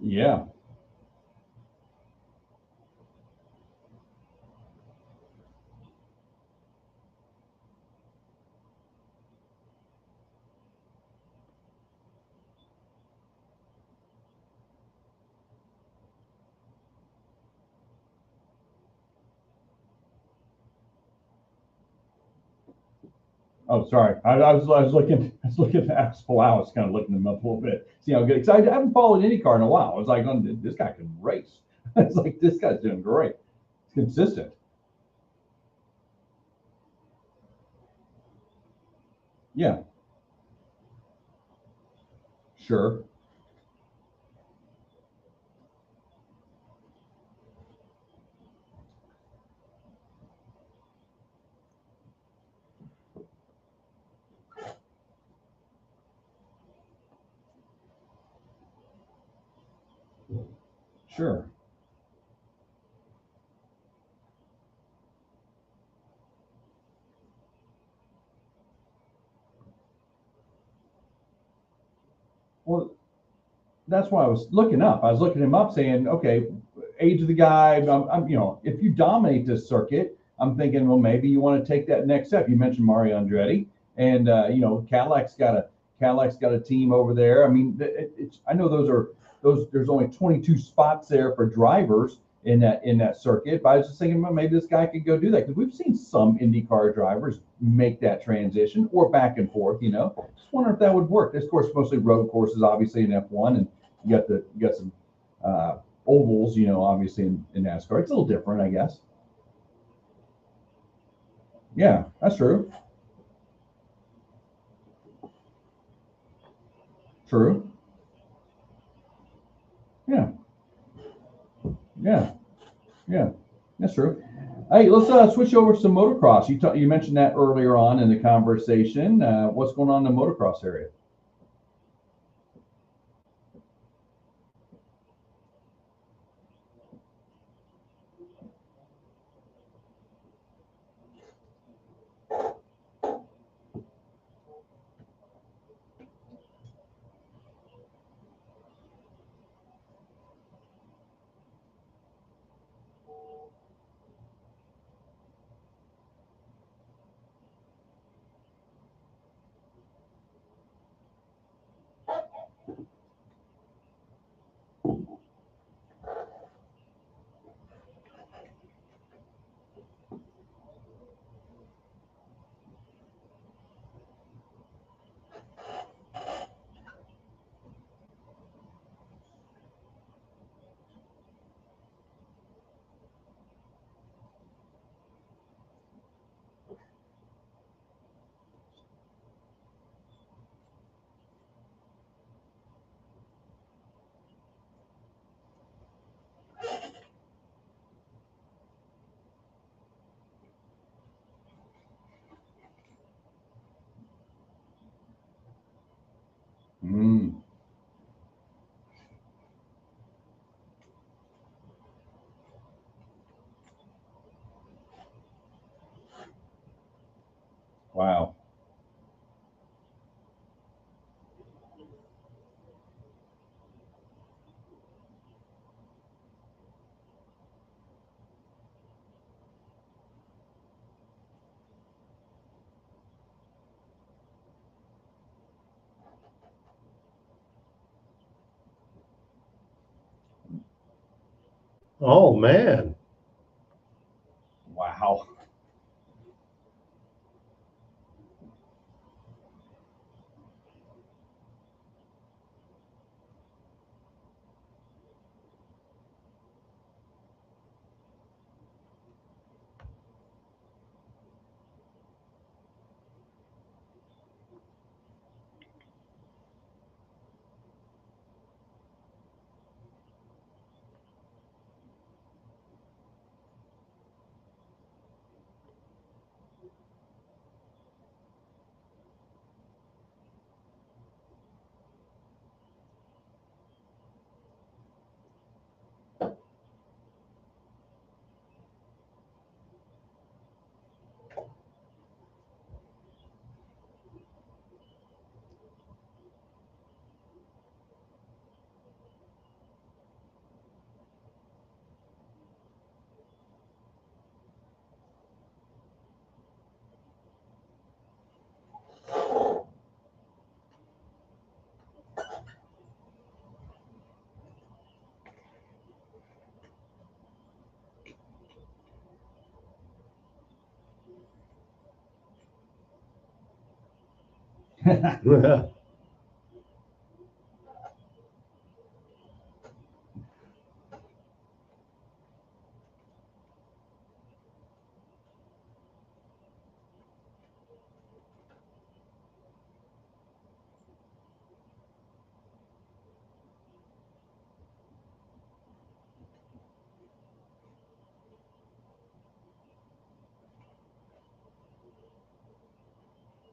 Yeah. Oh, sorry. I was looking at Alex Palau. I was kind of looking him up a little bit. See how good. Because I haven't followed IndyCar in a while. I was like, oh, this guy can race. It's like this guy's doing great. It's consistent. Yeah. Sure. Sure. Well, that's why I was looking up. I was looking him up, saying, okay, age of the guy. If you dominate this circuit, I'm thinking, well, maybe you want to take that next step. You mentioned Mario Andretti, and Cadillac's got a team over there. I mean, I know those. There's only 22 spots there for drivers in that circuit. But I was just thinking, well, maybe this guy could go do that, because we've seen some IndyCar drivers make that transition or back and forth. Just wonder if that would work. This course mostly road courses, obviously in F1, and you got some ovals, obviously in NASCAR. It's a little different, I guess. Yeah, that's true. True. Yeah. Yeah. Yeah. That's true. Hey, let's switch over to some motocross. You mentioned that earlier on in the conversation. What's going on in the motocross area? Mm. Wow. Oh, man. Wow.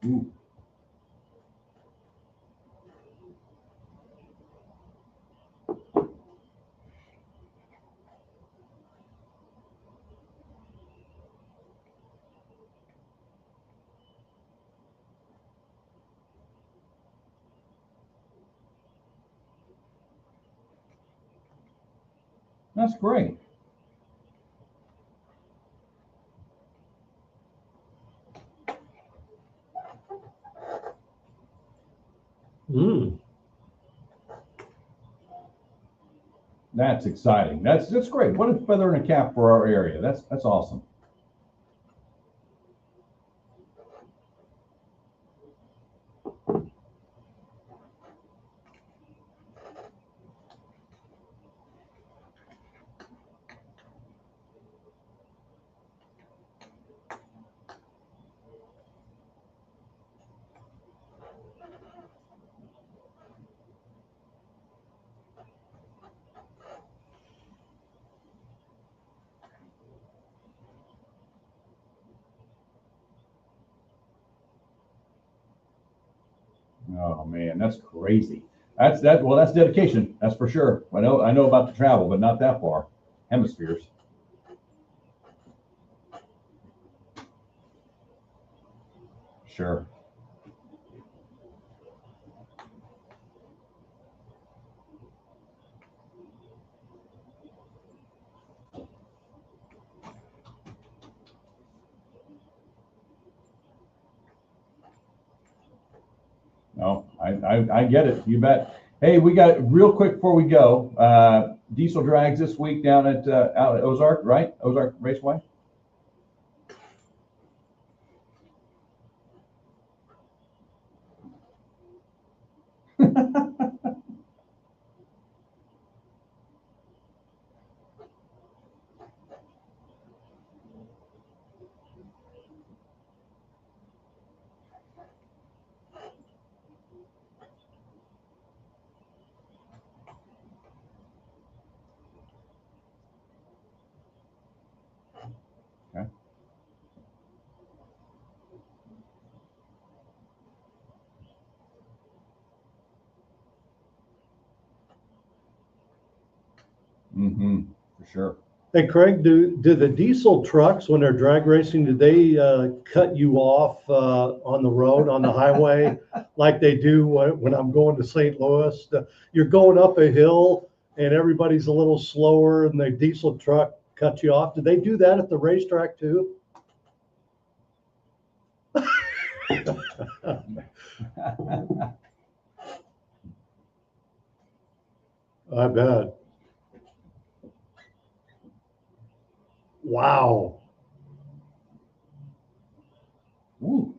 Ooh. That's great. Mm. That's exciting. That's great. What a feather in a cap for our area. That's awesome. Oh man, that's crazy. That's dedication. That's for sure. I know about the travel, but not that far. Hemispheres. Sure. No, I get it. You bet. Hey, we got real quick before we go. Diesel drags this week down at out at Ozark, right? Ozark Raceway. Okay. Mm-hmm. For sure. Hey, Craig, do the diesel trucks, when they're drag racing, do they cut you off on the road, on the highway, like they do when I'm going to St. Louis? You're going up a hill and everybody's a little slower and the diesel truck cuts you off. Do they do that at the racetrack too? I bet. Wow. Ooh.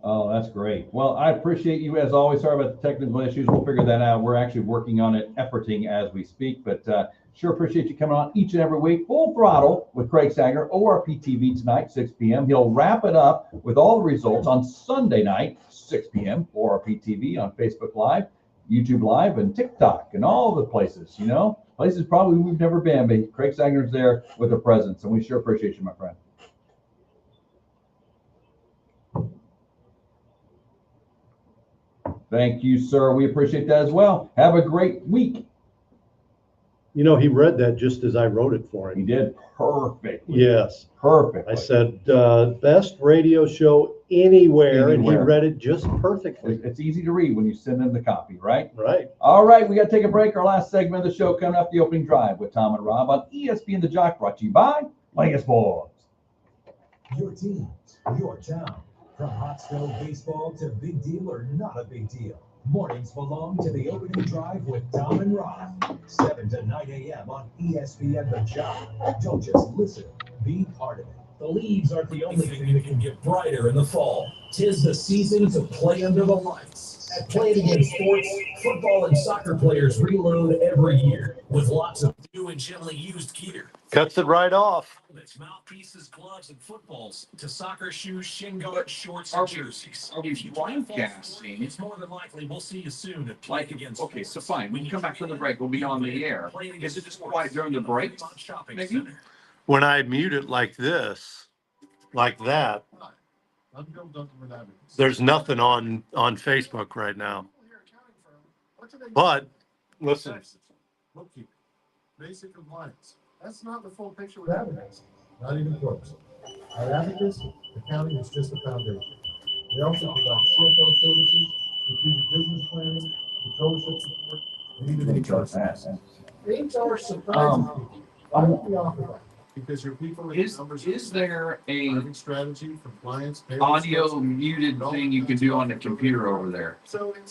Oh, that's great. Well, I appreciate you as always. Sorry about the technical issues. We'll figure that out. We're actually working on it, efforting as we speak, but sure appreciate you coming on each and every week. Full Throttle with Craig Stagner, ORP TV tonight, 6 p.m. He'll wrap it up with all the results on Sunday night, 6 p.m. ORP TV on Facebook Live, YouTube Live, and TikTok, and all the places, places probably we've never been, but Craig Stagner's there with a presence, and we sure appreciate you, my friend. Thank you, sir. We appreciate that as well. Have a great week. He read that just as I wrote it for him. He did perfectly. Yes. Perfect. I said, best radio show anywhere, and he read it just perfectly. It's easy to read when you send him the copy, right? Right. All right, we got to take a break. Our last segment of the show coming up, the opening drive with Tom and Rob on ESPN The Jock, brought to you by Playing Sports. Your team, your town. From hot stove baseball to big deal or not a big deal. Mornings belong to the opening drive with Tom and Rob. 7 to 9 a.m. on ESPN The Jock. Don't just listen, be part of it. The leaves aren't the only thing that can get brighter in the fall. 'Tis the season to play under the lights. At Play It Again Sports, football and soccer players reload every year with lots of new and gently used gear. Cuts it right off. Helmets, mouthpieces, gloves, and footballs to soccer shoes, shin guards, shorts, and jerseys. If you broadcasting, it's more than likely we'll see you soon at Play It Again Sports. okay, so fine. When you come back from the break, we'll be on the air. Is it just quiet during the break? Maybe? When I mute it like this, like that, there's nothing on Facebook right now. But listen. Basic compliance. That's not the full picture with advocacy. Not even close. Our advocates, accounting is just a foundation. They also provide CFO services, strategic business planning, controllership support, and even HR services. HR surprises people. Why don't we offer that? Because your people Is there a strategy, compliance, audio muted thing you can do on the computer over there?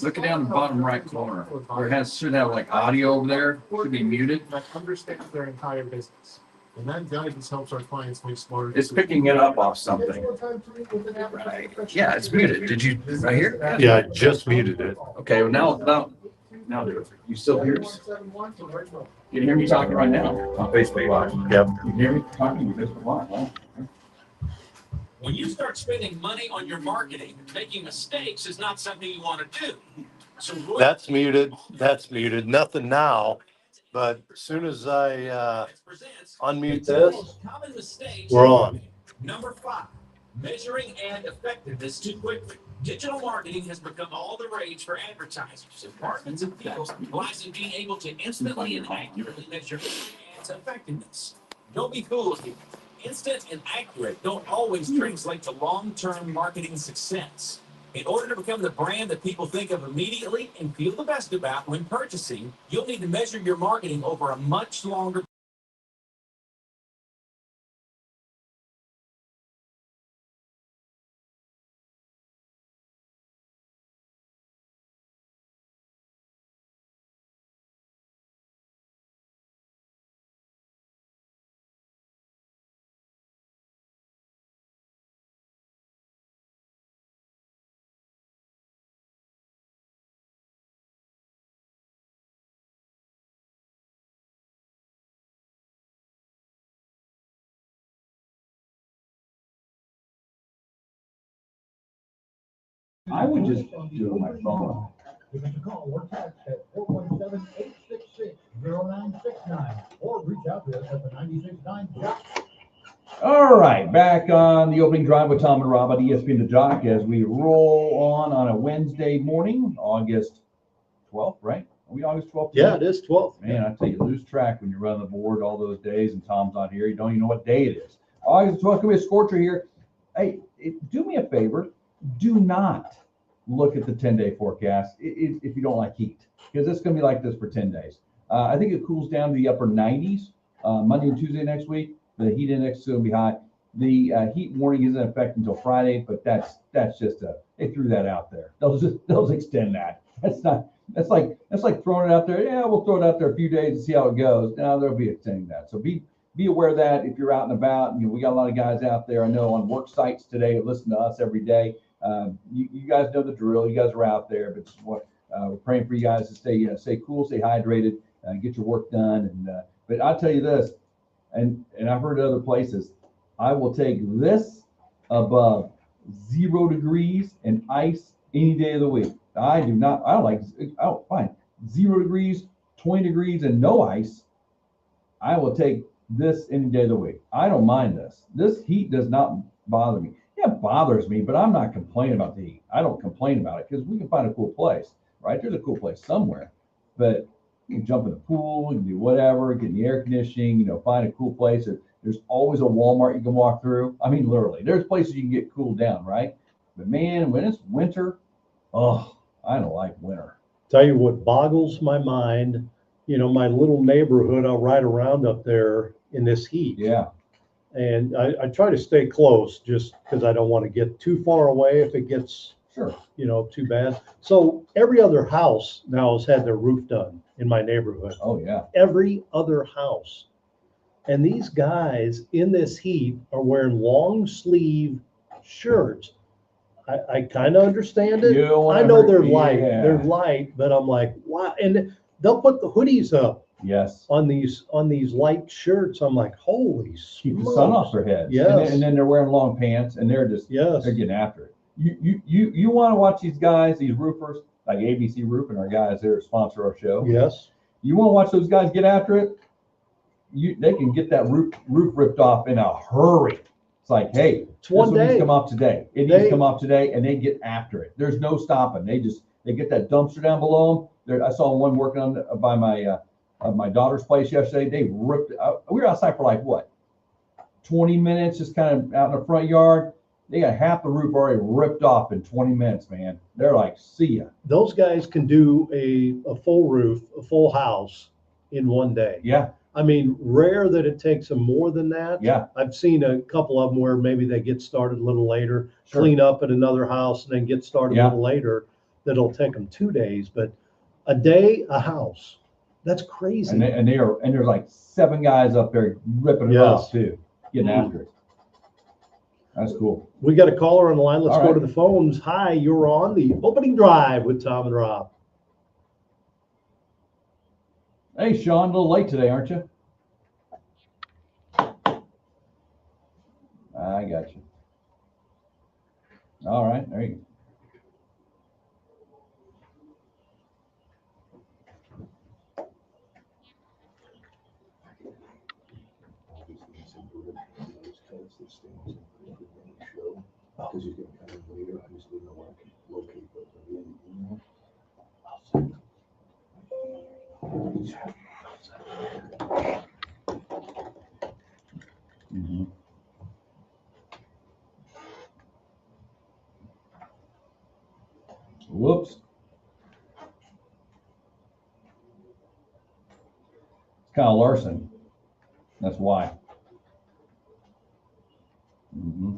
Look it down the bottom right corner. Or it should have like audio over there. Should be muted. that understands their entire business. And that guidance helps our clients make smarter It's decisions. picking it up off something. Right. Yeah, it's muted. Did you right here? Yeah, I just muted it. Okay, well now do it. You still hear us? You can hear me talking right now on Facebook Live. Yep. You can hear me talking on Facebook Live. Huh? When you start spending money on your marketing, making mistakes is not something you want to do. So That's muted. That's muted. Nothing now. But as soon as I unmute this, we're on. Number 5, Measuring ad effectiveness too quickly. Digital marketing has become all the rage for advertisers. And part of its appeal lies in being able to instantly and accurately measure ads' effectiveness. Don't be fooled here. Instant and accurate don't always translate to long-term marketing success. In order to become the brand that people think of immediately and feel the best about when purchasing, you'll need to measure your marketing over a much longer. I would just do it on my phone. Give us a call or text at 417-866-0969 or reach out to us at the 96.9 Jock. All right, back on the opening drive with Tom and Rob at ESPN The Jock as we roll on a Wednesday morning, August 12th, right? Are we August 12th? Yeah, it is 12th. Man, I tell you, lose track when you run the board all those days and Tom's not here. You don't even know what day it is. August 12th, going to be a scorcher here. Hey, do me a favor. Do not look at the 10-day forecast if you don't like heat, because it's going to be like this for 10 days. I think it cools down to the upper 90s Monday and Tuesday next week. The heat index is going to be high. The heat warning isn't in effect until Friday, but that's just they threw that out there. They'll extend that. That's like throwing it out there. Yeah, we'll throw it out there a few days and see how it goes. Now they'll be extending that. So be aware of that if you're out and about. You know, we got a lot of guys out there I know on work sites today who listen to us every day. You guys know the drill. You guys are out there, but we're praying for you guys to stay cool, stay hydrated, get your work done. But I'll tell you this, and I've heard other places, I will take this above 0 degrees and ice any day of the week. I don't like, fine, 0 degrees, 20 degrees, and no ice. I will take this any day of the week. I don't mind this. This heat does not bother me. Yeah, it bothers me, but I'm not complaining about the heat. I don't complain about it because we can find a cool place, right? There's a cool place somewhere, but you can jump in the pool, you can do whatever, get in the air conditioning, find a cool place. There's always a Walmart you can walk through. I mean, literally, there's places you can get cooled down, right? But man, when it's winter, oh, I don't like winter. Tell you what boggles my mind, my little neighborhood I ride around up there in this heat. Yeah. And I try to stay close just because I don't want to get too far away if it gets, sure, too bad. So every other house now has had their roof done in my neighborhood. Oh, yeah. Every other house. And these guys in this heat are wearing long sleeve shirts. I kind of understand it. I know they're light. Yeah. They're light, but I'm like, wow. And they'll put the hoodies up. Yes. On these light shirts, I'm like, holy keep the sun off their heads. Yes. And then they're wearing long pants and they're just they're getting after it. You want to watch these guys, these roofers, like ABC Roofing, our guys there sponsor our show. Yes. You want to watch those guys get after it? They can get that roof ripped off in a hurry. It's like, hey, it's one day. Needs to come off today. It needs to come off today, and they get after it. There's no stopping. They get that dumpster down below them. I saw one working on by my daughter's place yesterday. They ripped it out. We were outside for like what, 20 minutes, just kind of out in the front yard. They got half the roof already ripped off in 20 minutes, man. They're like, see ya. Those guys can do a full roof, a full house in one day. Yeah. I mean, rare that it takes them more than that. Yeah. I've seen a couple of them where maybe they get started a little later, sure, clean up at another house, and then get started a little later. That'll take them 2 days, but a day, a house. That's crazy. And there's like 7 guys up there ripping it off too, getting after it. That's cool. We got a caller on the line. Let's All go right. to the phones. Hi, you're on the opening drive with Tom and Rob. Hey, Sean, a little late today, aren't you? I got you. All right, there you go. Because you can kind of later, I just didn't know where I could locate those. Mm-hmm. Whoops. It's Kyle Larson. That's why. Mm-hmm.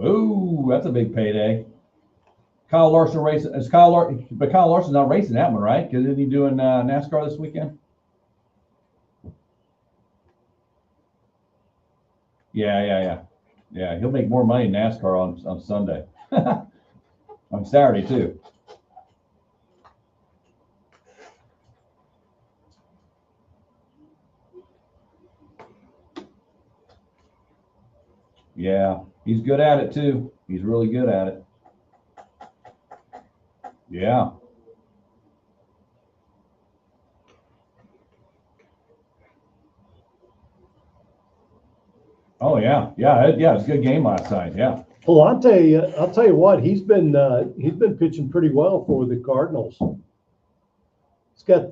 Ooh, that's a big payday. Kyle Larson racing. But Kyle Larson's not racing that one, right? Because isn't he doing NASCAR this weekend? Yeah. He'll make more money in NASCAR on Sunday. On Saturday too. Yeah, he's good at it too. He's really good at it. Yeah. Oh yeah. It's a good game last night. Yeah. Palante, I'll tell you what, he's been pitching pretty well for the Cardinals. He's got.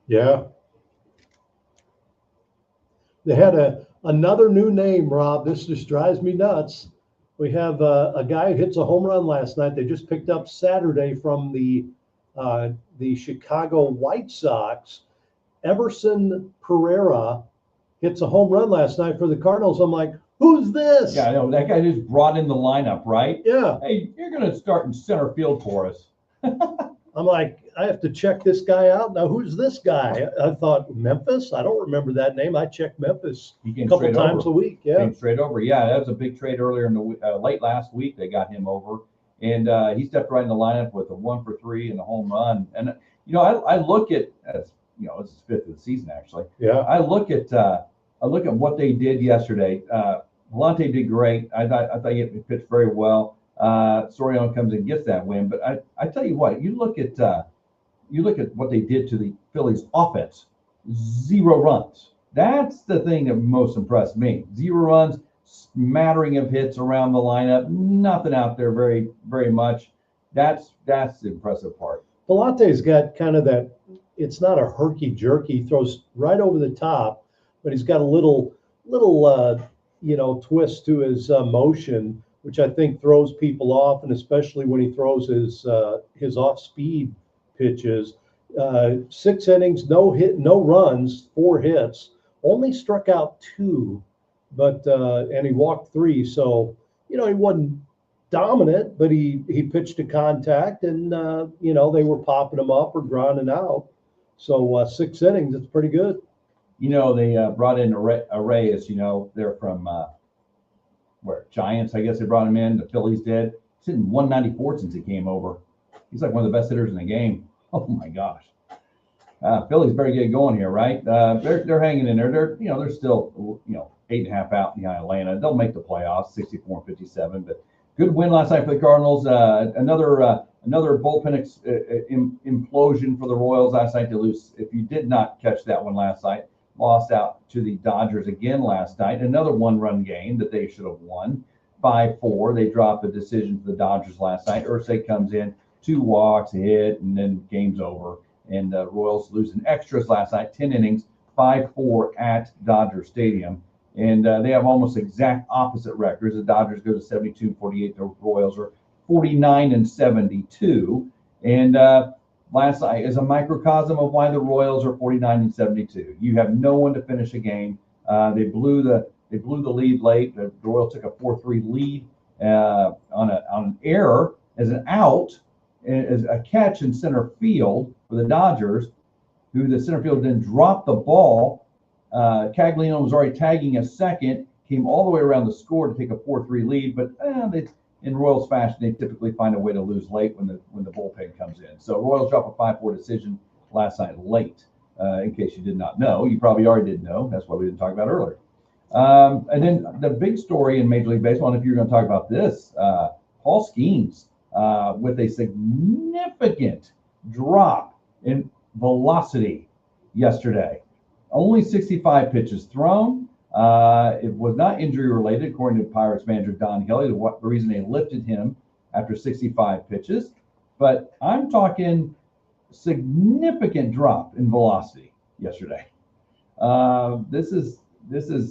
Yeah. They had another new name, Rob. This just drives me nuts. We have a guy who hits a home run last night. They just picked up Saturday from the Chicago White Sox. Everson Pereira hits a home run last night for the Cardinals. I'm like, who's this? Yeah, I know. That guy just brought in the lineup, right? Yeah. Hey, you're going to start in center field for us. I'm like, I have to check this guy out. Now, who's this guy? I thought Memphis. I don't remember that name. I check Memphis a couple times a week. Yeah, came straight over. Yeah, that was a big trade earlier in the late last week. They got him over, and he stepped right in the lineup with a 1 for 3 and a home run. And I look at it's his 5th of the season actually. Yeah, I look at what they did yesterday. Palante did great. I thought he pitched very well. Soriano comes and gets that win, but I tell you what, you look at what they did to the Phillies offense. 0 runs. That's the thing that most impressed me. 0 runs, smattering of hits around the lineup, nothing out there very, very much. That's the impressive part. Palante's got kind of that. It's not a herky jerky. He throws right over the top, but he's got a little twist to his motion, which I think throws people off, and especially when he throws his off-speed pitches. 6 innings, no hit, no runs, 4 hits, only struck out 2, but and he walked 3. So he wasn't dominant, but he pitched to contact, and they were popping him up or grounding out. So 6 innings, it's pretty good. They brought in Reyes. They're from Giants, I guess they brought him in. The Phillies did. He's hitting 194 since he came over. He's like one of the best hitters in the game. Oh my gosh. Phillies better get going here, right? They're hanging in there. They're still 8.5 out behind Atlanta. They'll make the playoffs, 64-57. But good win last night for the Cardinals. Another bullpen implosion for the Royals last night. To lose. If you did not catch that one last night, lost out to the Dodgers again last night. Another 1-run game that they should have won. 5-4. They dropped a decision for the Dodgers last night. Irsay comes in, 2 walks, a hit, and then game's over. And Royals losing extras last night, 10 innings, 5-4 at Dodger Stadium. And they have almost exact opposite records. The Dodgers go to 72-48. The Royals are 49-72. And last night is a microcosm of why the Royals are 49-72. You have no one to finish a game. They blew the lead late. The Royals took a 4-3 lead on an error as an out, as a catch in center field for the Dodgers, who the center field then dropped the ball. Cagliano was already tagging a second, came all the way around the score to take a 4-3 lead, but in Royals fashion, they typically find a way to lose late when the bullpen comes in. So Royals drop a 5-4 decision last night late. In case you did not know, you probably already did know. That's why we didn't talk about it earlier. And then the big story in Major League Baseball, and if you're going to talk about this, Paul Skeens with a significant drop in velocity yesterday. Only 65 pitches thrown. It was not injury related, according to Pirates manager Don Hilly, the reason they lifted him after 65 pitches. But I'm talking significant drop in velocity yesterday. This is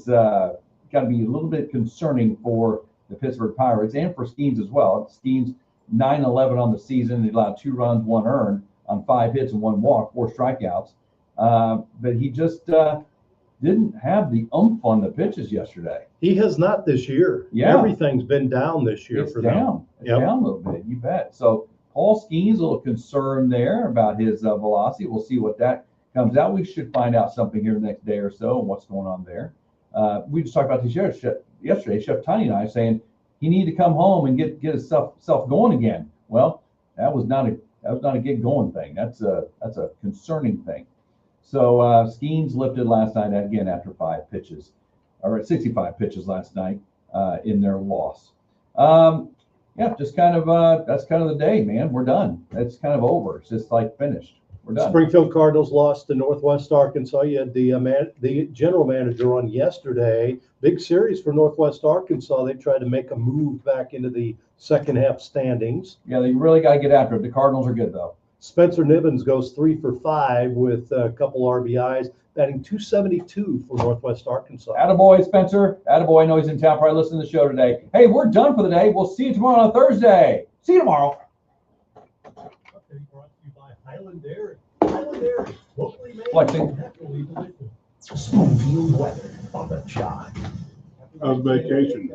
got to be a little bit concerning for the Pittsburgh Pirates and for Skeens as well. Skeens 9-11 on the season. He allowed 2 runs, 1 earned on 5 hits and 1 walk, 4 strikeouts. But he just didn't have the oomph on the pitches yesterday. He has not this year. Yeah. Everything's been down this year for them. It's down a little bit, you bet. So Paul Skeens, a little concerned there about his velocity. We'll see what that comes out. We should find out something here the next day or so and what's going on there. We just talked about this yesterday, Chef Tiny and I, saying he needed to come home and get himself going again. Well, that was not a get going thing. That's a concerning thing. So Skeens lifted last night again after 5 pitches, or 65 pitches last night in their loss. Yeah, just kind of that's kind of the day, man. We're done. It's kind of over. It's just like finished. We're done. Springfield Cardinals lost to Northwest Arkansas. You had the general manager on yesterday. Big series for Northwest Arkansas. They tried to make a move back into the second half standings. Yeah, they really got to get after it. The Cardinals are good though. Spencer Nivens goes 3 for 5 with a couple RBIs, batting .272 for Northwest Arkansas. Attaboy, Spencer. Attaboy. I know he's in town. Probably listening to the show today. Hey, we're done for the day. We'll see you tomorrow on Thursday. See you tomorrow. Okay, brought to you by Highland Dairy. Highland Dairy, locally made, Flexing. happily delicious. Spoonfield weather on the Jock. On vacation.